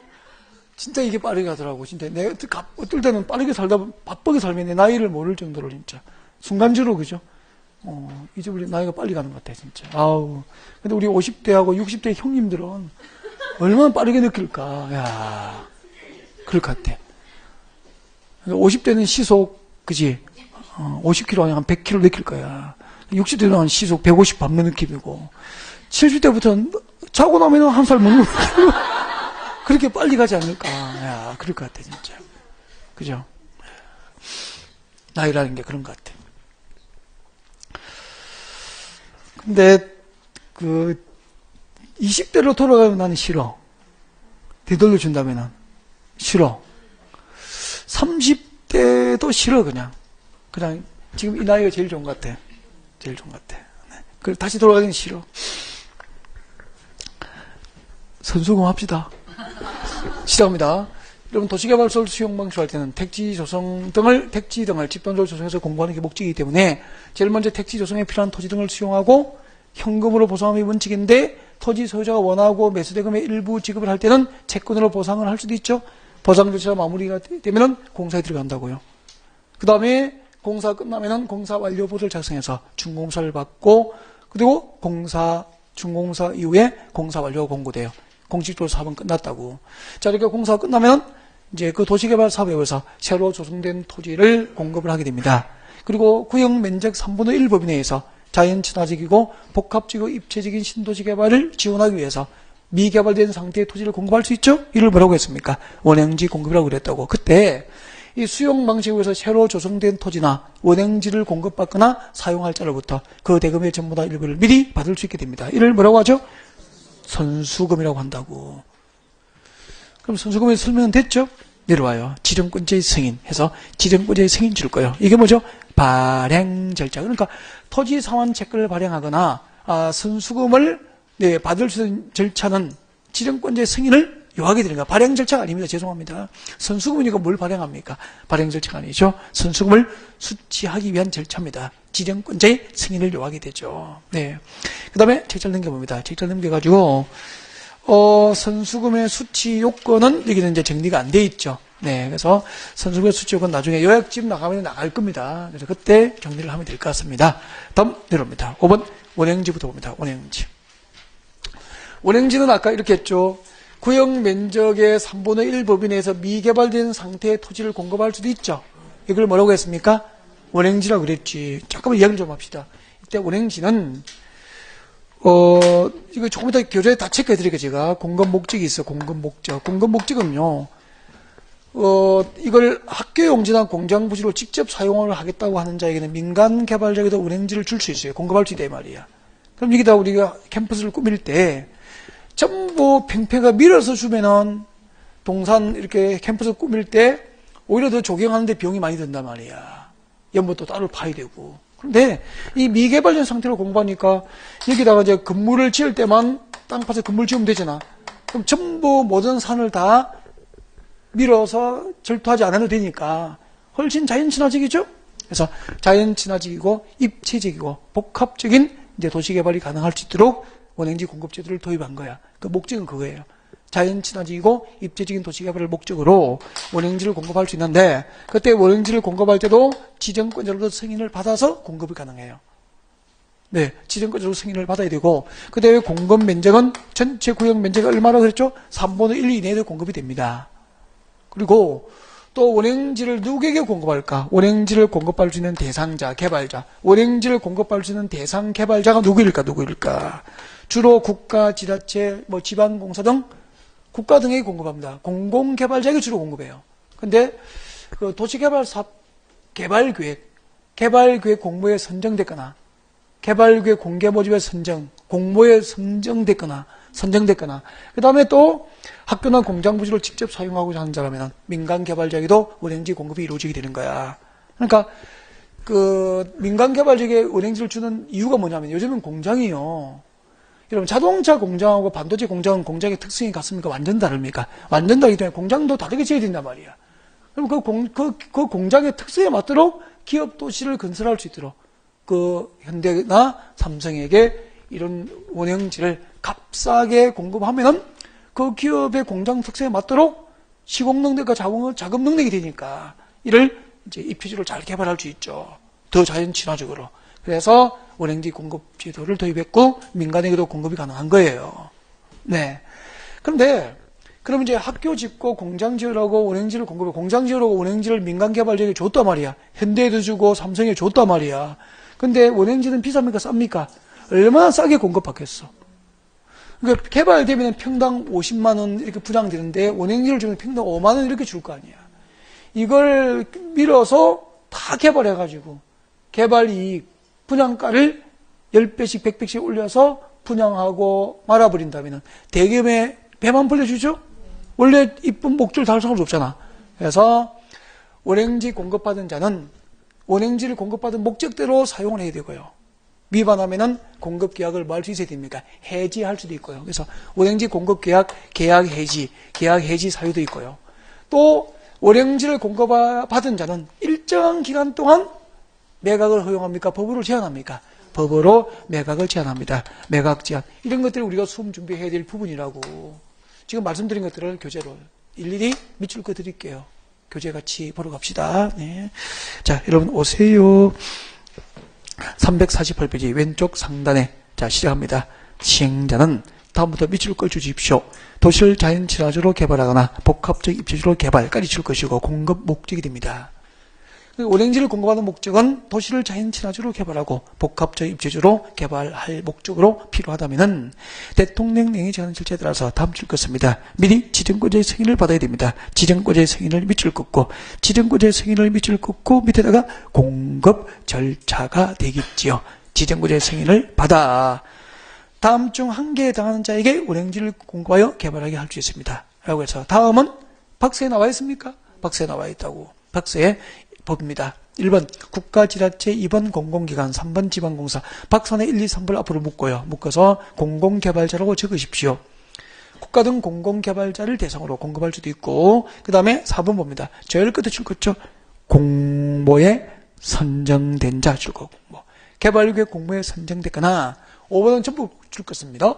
진짜 이게 빠르게 가더라고. 진짜 내가 어떨 때는 빠르게 살다 바쁘게 살면 내 나이를 모를 정도로 진짜 순간적으로, 그죠? 이제 우리 나이가 빨리 가는 것 같아, 진짜. 근데 우리 50대하고 60대 형님들은 얼마나 빠르게 느낄까. 야, 그럴 것 같아. 50대는 시속, 그지? 50km 아니면 한 100km 느낄 거야. 60대는 한 시속 150 밟는 느낌이고, 70대부터는 자고 나면 한 살 먹는 느낌. 그렇게 빨리 가지 않을까. 야, 그럴 것 같아, 진짜. 그죠? 나이라는 게 그런 것 같아. 근데, 20대로 돌아가면 나는 싫어. 되돌려준다면은. 싫어. 30대도 싫어, 그냥. 지금 이 나이가 제일 좋은 것 같아. 제일 좋은 것 같아. 네. 다시 돌아가기는 싫어. 선수금 합시다. 시작합니다. 여러분, 도시개발설 수용방식할 때는 택지 등을 집단적으로 조성해서 공부하는 게 목적이기 때문에 제일 먼저 택지 조성에 필요한 토지 등을 수용하고 현금으로 보상함이 원칙인데, 토지 소유자가 원하고 매수대금의 일부 지급을 할 때는 채권으로 보상을 할 수도 있죠. 보상 절차가 마무리가 되면은 공사에 들어간다고요. 그 다음에 공사 끝나면은 공사 완료보를 작성해서 준공사를 받고, 그리고 준공사 이후에 공사 완료가 공고돼요. 공식적으로 사업은 끝났다고. 자, 이렇게 공사가 끝나면 이제 그 도시개발 사업에서 새로 조성된 토지를 공급을 하게 됩니다. 그리고 구역 면적 3분의 1 법인에 의해서 자연 친화적이고 복합지구 입체적인 신도시 개발을 지원하기 위해서 미개발된 상태의 토지를 공급할 수 있죠? 이를 뭐라고 했습니까? 원행지 공급이라고 그랬다고. 그때 이 수용 방식에 의해서 새로 조성된 토지나 원행지를 공급받거나 사용할 자로부터 그 대금의 전부 다 일부를 미리 받을 수 있게 됩니다. 이를 뭐라고 하죠? 선수금이라고 한다고. 그럼 선수금의 설명은 됐죠? 내려와요. 지정권자의 승인 해서 지정권자의 승인 줄 거예요. 이게 뭐죠? 발행 절차. 그러니까 토지 상환 채권을 발행하거나 선수금을 받을 수 있는 절차는 지정권자의 승인을 요하게 되는 거야. 발행 절차가 아닙니다. 죄송합니다. 선수금이니까 뭘 발행합니까? 발행 절차가 아니죠. 선수금을 수취하기 위한 절차입니다. 지정권자의 승인을 요하게 되죠. 네. 그 다음에 책자를 넘겨봅니다. 책자를 넘겨가지고, 선수금의 수취 요건은 여기는 이제 정리가 안 돼 있죠. 네. 그래서 선수금의 수취 요건 나중에 요약집 나가면 나갈 겁니다. 그래서 그때 정리를 하면 될 것 같습니다. 다음 내려옵니다. 5번 원행지부터 봅니다. 원행지. 원행지는 아까 이렇게 했죠. 구역 면적의 3분의 1 법인 내에서 미개발된 상태의 토지를 공급할 수도 있죠. 이걸 뭐라고 했습니까? 원행지라고 그랬지. 잠깐만 이야기를 좀 합시다. 이때 원행지는 이거 조금 이따 교재에 다 체크해 드릴게요. 제가 공급 목적이 있어. 공급 목적. 공급 목적은요. 이걸 학교 용지나 공장 부지로 직접 사용을 하겠다고 하는 자에게는 민간 개발자에게도 원행지를 줄 수 있어요. 공급할 수 있다 이 말이야. 그럼 여기다 우리가 캠퍼스를 꾸밀 때 전부 팽팽하게 밀어서 주면은 동산 이렇게 캠퍼스 꾸밀 때 오히려 더 조경하는데 비용이 많이 든단 말이야. 연못도 따로 파야 되고. 그런데 이 미개발된 상태로 공부하니까 여기다가 이제 건물을 지을 때만 땅 파서 건물 지으면 되잖아. 그럼 전부 모든 산을 다 밀어서 절도하지 않아도 되니까 훨씬 자연 친화적이죠? 그래서 자연 친화적이고 입체적이고 복합적인 이제 도시 개발이 가능할 수 있도록 원행지 공급 제도를 도입한 거야. 그 목적은 그거예요. 자연 친화적이고 입체적인 도시 개발을 목적으로 원행지를 공급할 수 있는데 그때 원행지를 공급할 때도 지정권자로부터 승인을 받아서 공급이 가능해요. 네, 지정권자로 승인을 받아야 되고 그때 공급 면적은 전체 구역 면적이 얼마나 그랬죠? 3분의 1 이내에도 공급이 됩니다. 그리고 또 원행지를 누구에게 공급할까? 원행지를 공급할 수 있는 대상자, 개발자. 원행지를 공급할 수 있는 대상 개발자가 누구일까? 주로 국가, 지자체, 지방공사 등 국가 등에게 공급합니다. 공공개발자에게 주로 공급해요. 근데 그 도시개발사업 개발계획 공모에 선정됐거나 개발계획 공개 모집에 공모에 선정됐거나 그 다음에 또 학교나 공장 부지를 직접 사용하고자 하는 자라면 민간 개발자에게도 원행지 공급이 이루어지게 되는 거야. 그러니까 그 민간 개발자에게 원행지를 주는 이유가 뭐냐면 요즘은 공장이요. 여러분 자동차 공장하고 반도체 공장은 공장의 특성이 같습니까? 완전 다릅니까? 완전 다르기 때문에 공장도 다르게 지어야 된단 말이야. 그럼 그 공장의 특성에 맞도록 기업 도시를 건설할 수 있도록 그 현대나 삼성에게 이런 원형지를 값싸게 공급하면은 그 기업의 공장 특성에 맞도록 시공 능력과 자금 능력이 되니까 이를 이제 입체적으로 잘 개발할 수 있죠. 더 자연 친화적으로. 그래서 원행지 공급 제도를 도입했고 민간에게도 공급이 가능한 거예요. 네. 그런데 그럼 이제 학교 짓고 공장 지으라고 원행지를 공급해 공장 지으라고 원행지를 민간 개발자에게 줬단 말이야. 현대에도 주고 삼성에 줬단 말이야. 근데 원행지는 비쌉니까? 쌉니까? 얼마나 싸게 공급받겠어. 그러니까 개발되면 평당 50만 원 이렇게 분양되는데 원행지를 주면 평당 5만 원 이렇게 줄 거 아니야. 이걸 밀어서 다 개발해가지고 개발 이익, 분양가를 10배씩 100배씩 올려서 분양하고 말아버린다면 대기업에 배만 불려주죠? 원래 이쁜 목줄 달성할 수 없잖아. 그래서 원행지 공급받은 자는 원행지를 공급받은 목적대로 사용을 해야 되고요. 위반하면은 공급 계약을 뭐 할 수 있어야 됩니까? 해지할 수도 있고요. 그래서 원행지 공급 계약 해지 사유도 있고요. 또 원행지를 공급받은 자는 일정한 기간 동안 매각을 허용합니까? 법으로 제한합니까? 법으로 매각을 제한합니다. 매각 제한. 이런 것들을 우리가 수험 준비해야 될 부분이라고. 지금 말씀드린 것들을 교재로 일일이 밑줄 거 드릴게요. 교재 같이 보러 갑시다. 네. 자, 여러분 오세요. 348페이지 왼쪽 상단에 자 시작합니다. 시행자는 다음부터 밑줄 걸 주십시오. 도시를 자연 친화적으로 개발하거나 복합적 입체적으로 개발까지 줄 것이고 공급 목적이 됩니다. 원행지를 공급하는 목적은 도시를 자연 친화적으로 개발하고 복합적 입체적으로 개발할 목적으로 필요하다면은 대통령령이 정하는 절차에 따라서 다음 줄 것입니다. 미리 지정권자의 승인을 받아야 됩니다. 지정권자의 승인을 밑줄 긋고 지정권자의 승인을 밑줄 긋고 밑에다가 공급 절차가 되겠지요. 지정권자의 승인을 받아 다음 중 한 개에 해당하는 자에게 원행지를 공급하여 개발하게 할 수 있습니다. 라고 해서 다음은 박스에 나와 있습니까? 박스에 나와 있다고. 박스에 법입니다. 1번 국가지자체, 2번 공공기관, 3번 지방공사. 박선의 1, 2, 3번 앞으로 묶어요. 묶어서 공공개발자라고 적으십시오. 국가 등 공공개발자를 대상으로 공급할 수도 있고 그 다음에 4번 봅니다. 제일 끝에 줄 거죠. 공모에 선정된 자 줄 거고 개발계획 공모에 선정됐거나 5번은 전부 줄 것입니다.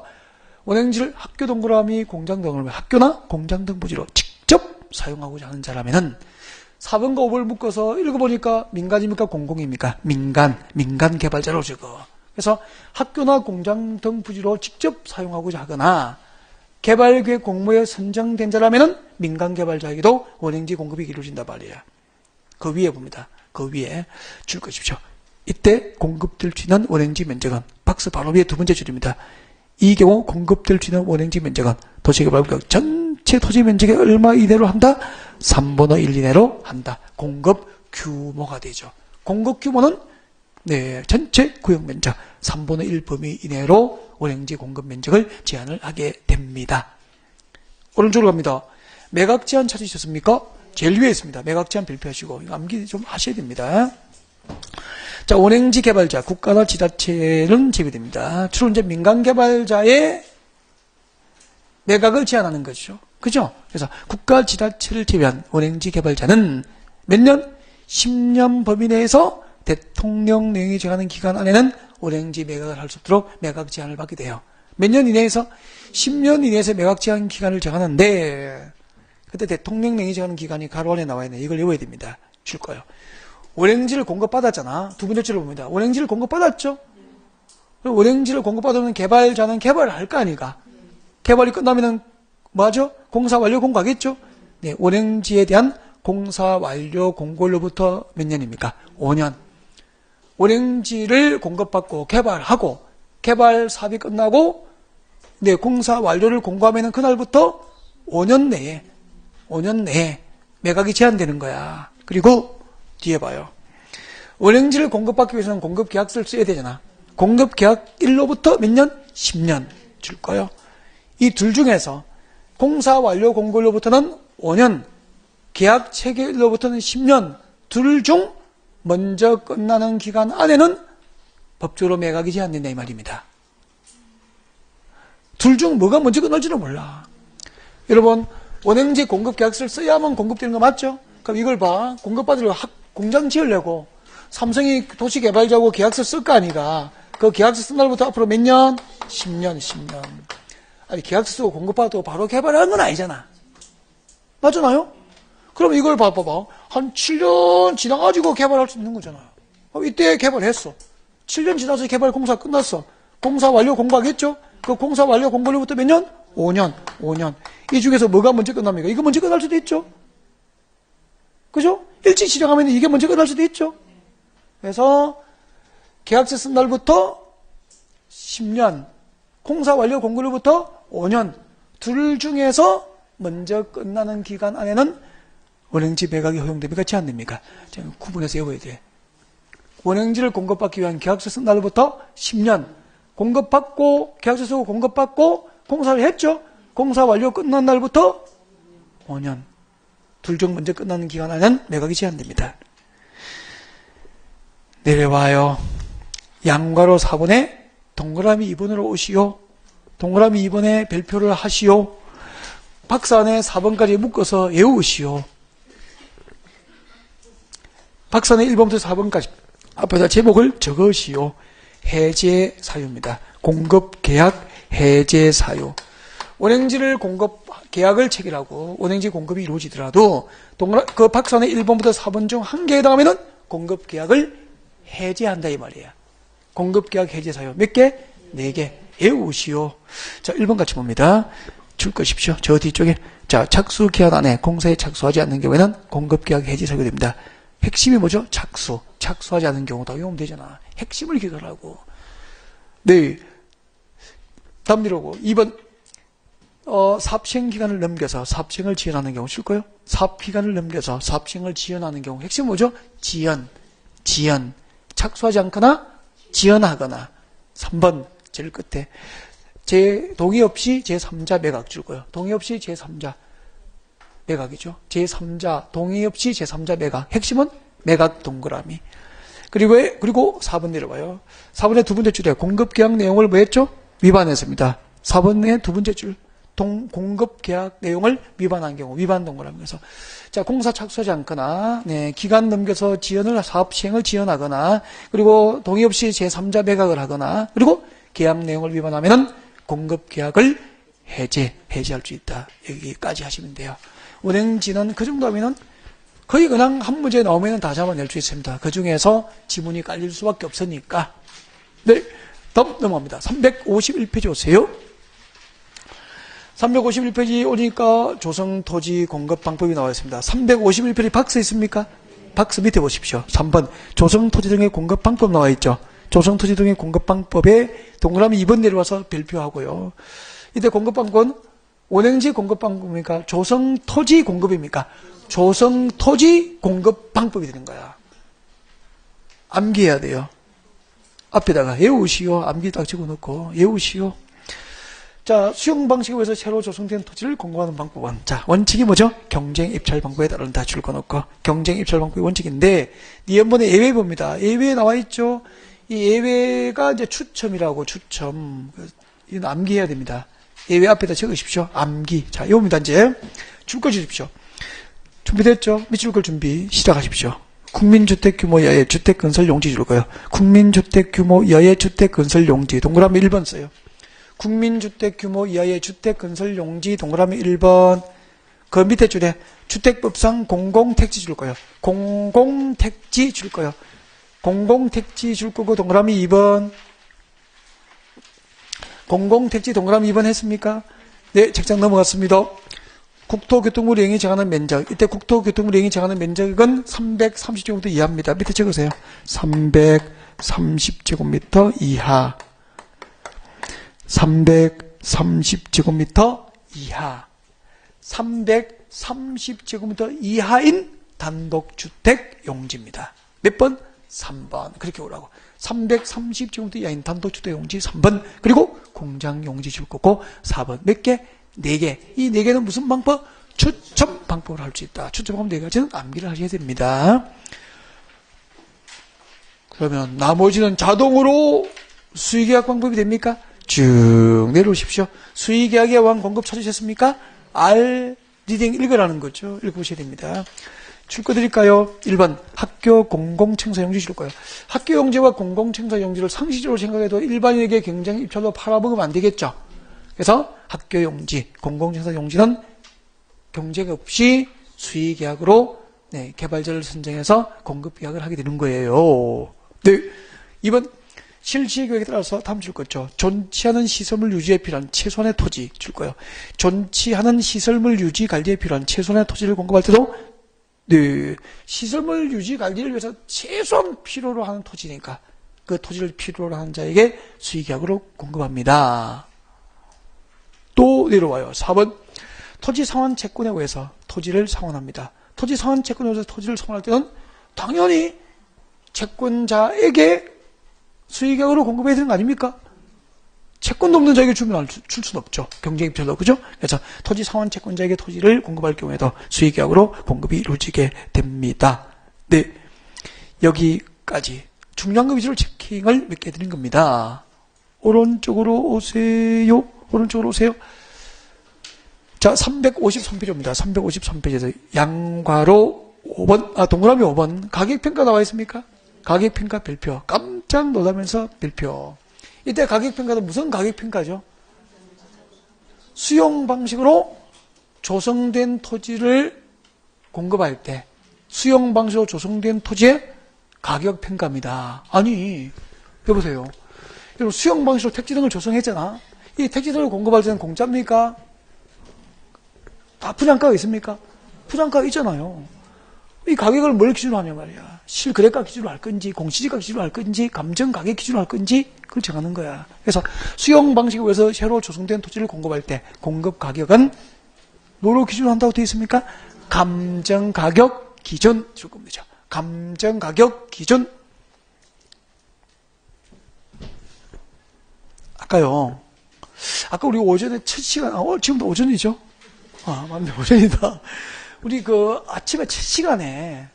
원행지를 학교 동그라미 공장 등을 학교나 공장 등 부지로 직접 사용하고자 하는 자라면은 4번과 5번을 묶어서 읽어보니까 민간입니까? 공공입니까? 민간 개발자로 적어. 그래서 학교나 공장 등 부지로 직접 사용하고자 하거나 개발계획 공모에 선정된 자라면은 민간 개발자에게도 원행지 공급이 이루어진단 말이에요. 그 위에 봅니다. 그 위에 줄 것이죠. 이때 공급될 수 있는 원행지 면적은 박스 바로 위에 두 번째 줄입니다. 이 경우 공급될 수 있는 원행지 면적은 도시개발구역 전체 토지 면적의 얼마 이내로 한다? 3분의 1 이내로 한다. 공급 규모가 되죠. 공급 규모는 전체 구역 면적 3분의 1 범위 이내로 원행지 공급 면적을 제한을 하게 됩니다. 오른쪽으로 갑니다. 매각 제한 찾으셨습니까? 제일 위에 있습니다. 매각 제한 발표하시고 이거 암기 좀 하셔야 됩니다. 자, 원행지 개발자, 국가나 지자체는 제외됩니다. 주로 이제 민간 개발자의 매각을 제한하는 거죠. 그죠? 그래서 국가 지자체를 제외한 원행지 개발자는 몇 년? 10년 범위 내에서 대통령령이 정하는 기간 안에는 원행지 매각을 할 수 없도록 매각 제한을 받게 돼요. 몇 년 이내에서? 10년 이내에서 매각 제한 기간을 정하는데 그때 대통령령이 정하는 기간이 가로 안에 나와 있네. 이걸 외워야 됩니다. 줄 거예요. 원행지를 공급받았잖아. 두 번째 줄을 봅니다. 원행지를 공급받았죠? 그럼 원행지를 공급받으면 개발자는 개발을 할 거 아니까. 개발이 끝나면은 뭐하죠? 공사 완료 공고하겠죠? 네, 원행지에 대한 공사 완료 공고로부터 몇 년입니까? 5년. 원행지를 공급받고 개발하고 개발 사업이 끝나고 네, 공사 완료를 공고하면은 그날부터 5년 내에 매각이 제한되는 거야. 그리고 뒤에 봐요. 원행지를 공급받기 위해서는 공급계약서를 써야 되잖아. 공급계약일로부터 몇 년? 10년 줄 거예요. 이 둘 중에서 공사 완료 공고일로부터는 5년, 계약 체결일로부터는 10년, 둘 중 먼저 끝나는 기간 안에는 법적으로 매각이 제한된다 이 말입니다. 둘 중 뭐가 먼저 끝날지는 몰라. 여러분, 원행지 공급계약서를 써야만 공급되는 거 맞죠? 그럼 이걸 봐. 공급받으려고 공장 지으려고 삼성이 도시개발자고 계약서 쓸 거 아니가. 그 계약서 쓴 날부터 앞으로 몇 년? 10년. 아니, 계약서 쓰고 공급받고 바로 개발하는 건 아니잖아. 맞잖아요? 그럼 이걸 봐봐. 한 7년 지나가지고 개발할 수 있는 거잖아요. 이때 개발했어. 7년 지나서 개발 공사 끝났어. 공사 완료 공고하겠죠? 그 공사 완료 공고로부터 몇 년? 5년. 이 중에서 뭐가 먼저 끝납니까? 이거 먼저 끝날 수도 있죠? 그죠? 일찍 시작하면 이게 먼저 끝날 수도 있죠? 그래서 계약서 쓴 날부터 10년, 공사 완료 공고로부터 5년, 둘 중에서 먼저 끝나는 기간 안에는 원행지 매각이 허용됩니까? 제한됩니까? 제가 구분해서 외워야 돼. 원행지를 공급받기 위한 계약서 쓴 날부터 10년, 공급받고, 계약서 쓰고 공급받고, 공사를 했죠? 공사 완료 끝난 날부터 5년. 둘 중 먼저 끝나는 기간 안에는 매각이 제한됩니다. 내려와요. 양괄호 4번에 동그라미 2번으로 오시오. 동그라미 2번에 별표를 하시오. 박스 안에 4번까지 묶어서 외우시오. 박스 안에 1번부터 4번까지 앞에다 제목을 적으시오. 해제 사유입니다. 공급 계약 해제 사유. 원행지를 계약을 체결하고 원행지 공급이 이루어지더라도 그 박스 안에 1번부터 4번 중 한 개에 해당하면은 공급 계약을 해제한다 이 말이에요. 공급 계약 해제 사유 몇 개? 4개. 외우시오. 자, 1번 같이 봅니다. 줄 것입시오. 저 뒤쪽에. 자, 착수 기한 안에 공사에 착수하지 않는 경우에는 공급 계약 해제 사유가 됩니다. 핵심이 뭐죠? 착수하지 않는 경우다. 외우면 되잖아. 핵심을 기억하라고. 네. 다음 미루고 2번. 사업시행 기간을 넘겨서 사업시행을 지연하는 경우 쓸 거예요? 사업기간을 넘겨서 사업시행을 지연하는 경우 핵심 뭐죠? 지연. 착수하지 않거나 지연하거나. 3번 제일 끝에 동의 없이 제3자 매각 줄 거예요. 동의 없이 제3자 매각이죠. 제3자 동의 없이 제3자 매각. 핵심은 매각 동그라미. 그리고 4번 내려봐요. 4번의 두 번째 줄에 공급계약 내용을 뭐 했죠? 위반했습니다. 4번의 두 번째 줄. 공급계약 내용을 위반한 경우, 위반 동그라미. 그래서, 자, 공사 착수하지 않거나, 네, 기간 넘겨서 사업 시행을 지연하거나, 그리고 동의 없이 제3자 매각을 하거나, 그리고 계약 내용을 위반하면은 공급계약을 해제할 수 있다. 여기까지 하시면 돼요. 원행지는 그 정도 하면은 거의 그냥 한 문제 나오면은 다 잡아낼 수 있습니다. 그 중에서 지문이 깔릴 수밖에 없으니까. 네, 다음 넘어갑니다. 351페이지 오세요. 351페이지 오니까 조성토지 공급 방법이 나와 있습니다. 351페이지 박스 있습니까? 박스 밑에 보십시오. 3번 조성토지 등의 공급 방법 나와 있죠. 조성토지 등의 공급 방법에 동그라미 2번 내려와서 별표하고요. 이때 공급 방법은 원행지 공급 방법입니까? 조성토지 공급입니까? 조성토지 공급 방법이 되는 거야. 암기해야 돼요. 앞에다가 외우시오. 암기 딱 집어넣고 외우시오. 자, 수용 방식에 의해서 새로 조성된 토지를 공급하는 방법은, 자, 원칙이 뭐죠? 경쟁 입찰 방법에 따른다. 줄 거 놓고. 경쟁 입찰 방법이 원칙인데, 이번에 예외 봅니다. 예외에 나와 있죠? 이 예외가 이제 추첨이라고, 추첨. 이건 암기해야 됩니다. 예외 앞에다 적으십시오. 암기. 자, 요겁니다, 이제. 줄 거 주십시오. 준비됐죠? 밑줄 걸 준비. 시작하십시오. 국민주택 규모 여의 주택 건설 용지 줄 거예요. 국민주택 규모 여의 주택 건설 용지. 동그라미 1번 써요. 국민주택 규모 이하의 주택 건설 용지 동그라미 1번. 그 밑에 줄에 주택법상 공공택지 줄 거예요. 공공택지 줄 거예요. 공공택지 줄 거고 동그라미 2번. 공공택지 동그라미 2번 했습니까? 네, 책장 넘어갔습니다. 국토교통부 이행이 정하는 면적. 이때 국토교통부 이행이 정하는 면적은 330제곱미터 이하입니다. 밑에 적으세요. 330제곱미터 이하. 330제곱미터 이하. 330제곱미터 이하인 단독주택 용지입니다. 몇 번? 3번. 그렇게 오라고. 330제곱미터 이하인 단독주택 용지 3번. 그리고 공장 용지 줄 거고 4번. 몇 개? 4개. 이 4개는 무슨 방법? 추첨 방법을 할 수 있다. 추첨하면 4가지는 암기를 하셔야 됩니다. 그러면 나머지는 자동으로 수의계약 방법이 됩니까? 쭉 내려오십시오. 수의계약의 왕 공급 찾으셨습니까? R 리딩 읽으라는 거죠. 읽어보셔야 됩니다. 줄 거 드릴까요? 1번 학교 공공청사 용지 줄 거예요. 학교 용지와 공공청사 용지를 상시적으로 생각해도 일반인에게 경쟁 입찰로 팔아먹으면 안 되겠죠. 그래서 학교 용지, 공공청사 용지는 경쟁 없이 수의계약으로 개발자를 선정해서 공급 계약을 하게 되는 거예요. 네. 2번 실시계획에 따라서 다음 줄 거죠. 존치하는 시설물 유지에 필요한 최소한의 토지 줄 거예요. 존치하는 시설물 유지 관리에 필요한 최소한의 토지를 공급할 때도 네, 시설물 유지 관리를 위해서 최소한 필요로 하는 토지니까 그 토지를 필요로 하는 자에게 수의계약으로 공급합니다. 또 내려와요. 4번 토지 상환 채권에 의해서 토지를 상환합니다. 토지 상환 채권에 의해서 토지를 상환할 때는 당연히 채권자에게 수의계약으로 공급해야 되는 거 아닙니까? 채권도 없는 자에게 주면 줄 수는 없죠. 경쟁 입찰로. 그죠? 그래서 토지 상환 채권자에게 토지를 공급할 경우에도 수의계약으로 공급이 이루어지게 됩니다. 네. 여기까지 중요한 거 위주로 체킹을 몇 개 드린 겁니다. 오른쪽으로 오세요. 오른쪽으로 오세요. 자, 353페이지입니다. 353페이지에서 양괄호 5번, 동그라미 5번. 가격평가 나와 있습니까? 가격평가 별표. 깜짝 놀라면서 별표. 이때 가격평가는 무슨 가격평가죠? 수용 방식으로 조성된 토지를 공급할 때 수용 방식으로 조성된 토지의 가격평가입니다. 아니, 여보세요. 여러분, 수용 방식으로 택지 등을 조성했잖아. 이 택지 등을 공급할 때는 공짜입니까? 다 분양가가 있습니까? 분양가가 있잖아요. 이 가격을 뭘 기준으로 하냐 말이야. 실거래가 기준으로 할 건지, 공시지가 기준으로 할 건지, 감정가격 기준으로 할 건지, 그걸 정하는 거야. 그래서 수용 방식에 의해서 새로 조성된 토지를 공급할 때 공급 가격은 뭐로 기준으로 한다고 되어 있습니까? 감정가격 기준 줄 겁니다. 감정가격 기준. 아까 우리 오전에 첫 시간, 지금도 오전이죠? 맞네, 오전이다. 우리 아침에 첫 시간에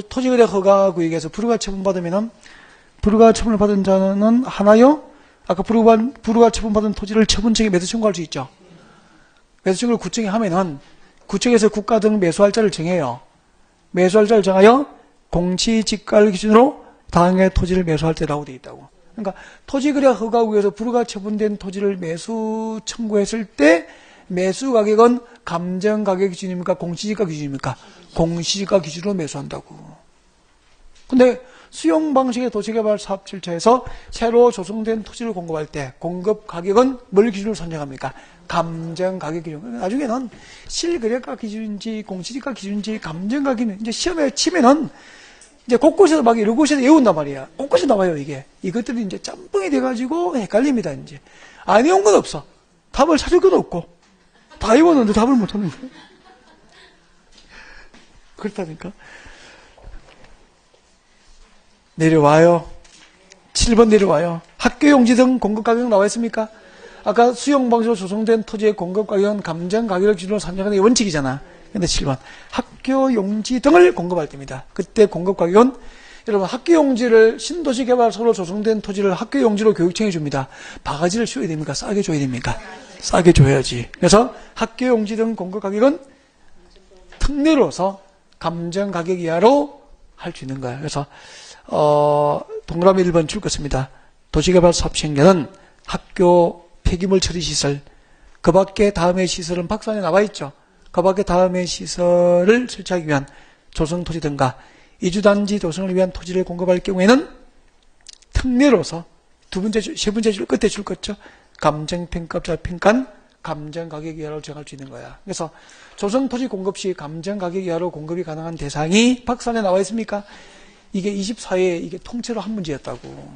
토지거래 허가 구역에서 불허가 처분받으면은 불허가 처분을 받은 자는 하나요? 아까 불허가 처분받은 토지를 처분청에 매수 청구할 수 있죠. 매수 청구를 구청에 하면은 구청에서 국가 등 매수할자를 정해요. 매수할자를 정하여 공시지가를 기준으로 당해 토지를 매수할 때라고 되어 있다고. 그러니까 토지거래 허가 구역에서 불허가 처분된 토지를 매수 청구했을 때 매수 가격은 감정 가격 기준입니까? 공시지가 기준입니까? 공시지가 기준으로 매수한다고. 근데 수용 방식의 도시개발 사업 절차에서 새로 조성된 토지를 공급할 때 공급 가격은 뭘 기준으로 선정합니까? 감정 가격 기준. 나중에는 실거래가 기준인지 공시지가 기준인지 감정 가격은 이제 시험에 치면은 이제 곳곳에서 막 이런 곳에서 외운단 말이야. 곳곳에 나와요, 이게. 이것들이 이제 짬뽕이 돼가지고 헷갈립니다, 이제. 안 외운 건 없어. 답을 찾을 건 없고. 다 외웠는데 답을 못 하는 거예요. 그렇다니까. 내려와요. 7번 내려와요. 학교 용지 등 공급 가격 나와 있습니까? 아까 수용 방식으로 조성된 토지의 공급 가격은 감정 가격을 기준으로 산정하는 게 원칙이잖아. 근데 7번 학교 용지 등을 공급할 때입니다. 그때 공급 가격은 여러분 학교 용지를 신도시 개발소로 조성된 토지를 학교 용지로 교육청에 줍니다. 바가지를 줘야 됩니까? 싸게 줘야 됩니까? 싸게 줘야지. 그래서 학교 용지 등 공급 가격은 특례로서 감정 가격 이하로 할 수 있는 거예요. 그래서 동그라미 1번 줄 것입니다. 도시개발 사업 시행자는 학교 폐기물 처리 시설, 그 밖에 다음의 시설은 박스 안에 나와 있죠. 그 밖에 다음의 시설을 설치하기 위한 조성 토지 등과 이주단지 조성을 위한 토지를 공급할 경우에는 특례로서 세 번째 줄 끝에 줄 것죠. 감정평가업자 평가한 감정가격 이하로 정할 수 있는 거야. 그래서 조성 토지 공급 시 감정가격 이하로 공급이 가능한 대상이 박스 안에 나와 있습니까? 이게 24회 이게 통째로 한 문제였다고.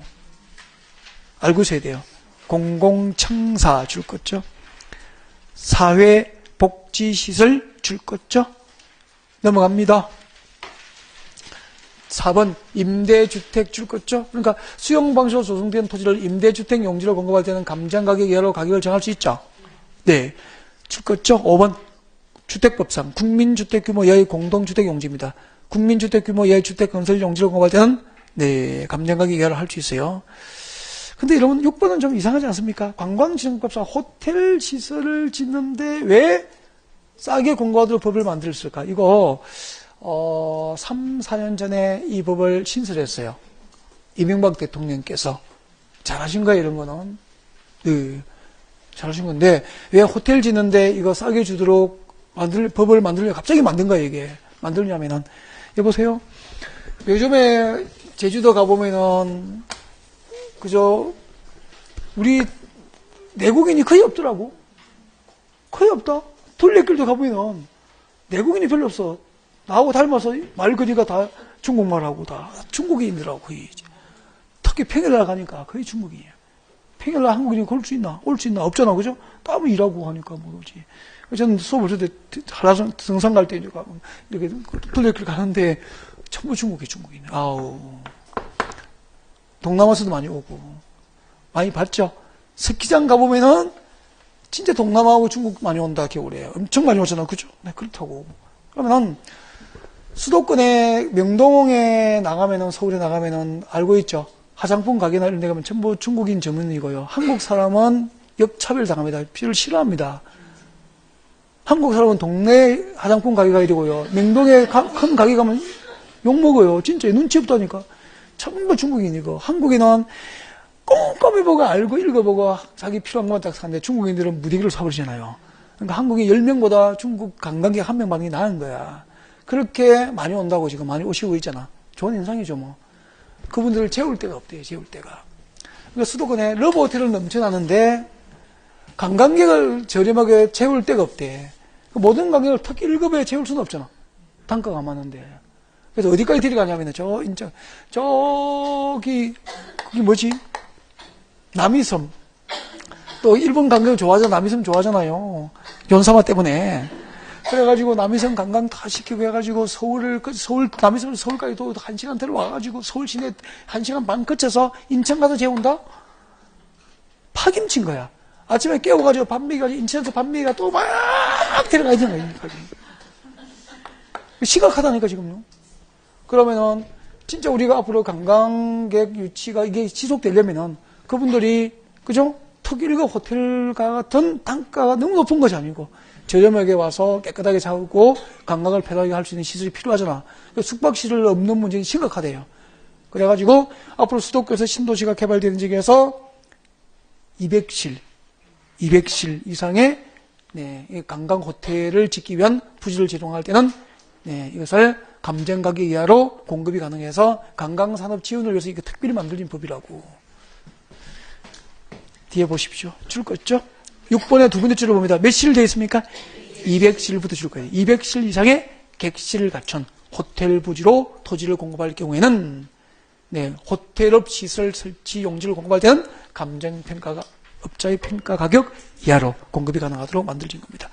알고 있어야 돼요. 공공청사 줄 것죠. 사회복지시설 줄 것죠. 넘어갑니다. 4번 임대주택 줄 것죠. 그러니까 수용방식으로 조성된 토지를 임대주택 용지로 공급할 때는 감정가격 이하로 가격을 정할 수 있죠. 네, 줄 것죠. 5번 주택법상 국민주택 규모 이하의 공동주택 용지입니다. 국민주택 규모 이하의 주택 건설 용지로 공급할 때는 네, 감정가격 이하로 할 수 있어요. 근데 여러분 6번은 좀 이상하지 않습니까? 관광지정법상 호텔 시설을 짓는데 왜 싸게 공급하도록 법을 만들었을까? 이거 3, 4년 전에 이 법을 신설했어요. 이명박 대통령께서. 잘하신 거예요, 이런 거는. 네, 잘하신 건데 왜 호텔 짓는데 이거 싸게 주도록 법을 만들려고 갑자기 만든 거예요, 이게. 만들냐면은 여보세요? 요즘에 제주도 가보면은 그저 우리 내국인이 거의 없더라고. 거의 없다. 둘레길도 가보면 내국인이 별로 없어. 나하고 닮아서 말거리가 다 중국말하고 다 중국인이더라고 거의. 특히 평일날 가니까 거의 중국인이에요. 평일날 한국인이 올 수 있나? 올 수 있나? 없잖아, 그죠? 땀을 일하고 하니까 뭐지. 저는 수업을 줄 때 한라산 등산 갈 때 이렇게 둘레길 가는데 전부 중국인. 아우. 동남아에서도 많이 오고 많이 봤죠. 스키장 가보면은 진짜 동남아하고 중국 많이 온다 겨울에 엄청 많이 오잖아, 그죠? 네, 그렇다고. 그러면은 수도권에 명동에 나가면은 서울에 나가면은 알고 있죠. 화장품 가게나 이런 데 가면 전부 중국인 전문이고요. 한국 사람은 역차별 당합니다. 피를 싫어합니다. 한국 사람은 동네 화장품 가게 가야 되고요. 명동에 큰 가게 가면 욕 먹어요. 진짜 눈치 없다니까. 전부 중국인이고 한국인은 꼼꼼히 보고 알고 읽어보고 자기 필요한 것만 딱 사는데 중국인들은 무대기를 사버리잖아요. 그러니까 한국인 10명보다 중국 관광객 1명 반응이 나은 거야. 그렇게 많이 온다고 지금 많이 오시고 있잖아. 좋은 인상이죠 뭐. 그분들을 재울 데가 없대요. 재울 데가. 그러니까 수도권에 러브 호텔은 넘쳐나는데 관광객을 저렴하게 재울 데가 없대. 모든 관광객을 특히 1급에 재울 수는 없잖아. 단가가 안 맞는데. 그래서 어디까지 데려가냐면 저 인천 저기 그게 뭐지? 남이섬. 또 일본 관광 좋아하잖아. 남이섬 좋아하잖아요. 연사마 때문에. 그래가지고 남이섬 관광 다 시키고 해가지고 서울 남이섬 서울까지 또 1시간 들어와가지고 서울 시내 1시간 반 거쳐서 인천 가서 재운다? 파김친 거야. 아침에 깨워가지고 밥 먹여가지고 인천에서 밥 먹이가 또 막 데려가야 되는 거야. 여기까지. 심각하다니까 지금요. 그러면은 진짜 우리가 앞으로 관광객 유치가 이게 지속되려면은 그분들이 그죠? 특 1급 호텔 같은 단가가 너무 높은 것이 아니고 저렴하게 와서 깨끗하게 자고 관광을 편하게 할 수 있는 시설이 필요하잖아. 숙박시설 없는 문제는 심각하대요. 그래가지고 앞으로 수도권에서 신도시가 개발되는 지역에서 200실 이상의 관광 호텔을 짓기 위한 부지를 제공할 때는 이것을 감정가격 이하로 공급이 가능해서 관광산업 지원을 위해서 이게 특별히 만들어진 법이라고. 뒤에 보십시오. 줄 거 있죠? 6번의 두 번째 줄을 봅니다. 몇 실 되어 있습니까? 200실부터 줄 거예요. 200실 이상의 객실을 갖춘 호텔 부지로 토지를 공급할 경우에는 호텔업 시설 설치 용지를 공급할 때는 감정평가가 업자의 평가 가격 이하로 공급이 가능하도록 만들어진 겁니다.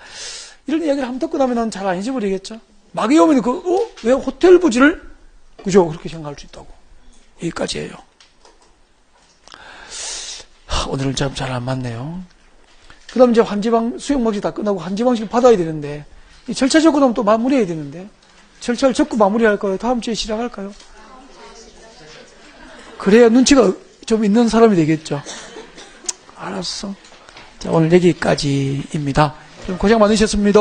이런 이야기를 한번 듣고 나면 잘 안 잊어버리겠죠? 막이 오면 왜 호텔 부지를 그죠? 그렇게 생각할 수 있다고. 여기까지예요. 오늘은 참 잘 안 맞네요. 그 다음 이제 환지방 수용 방식 다 끝나고 환지방식 받아야 되는데, 이 절차 적고 나면 또 마무리해야 되는데, 절차를 적고 마무리할까요? 다음 주에 시작할까요? 그래야 눈치가 좀 있는 사람이 되겠죠. 알았어. 자, 오늘 여기까지입니다. 고생 많으셨습니다.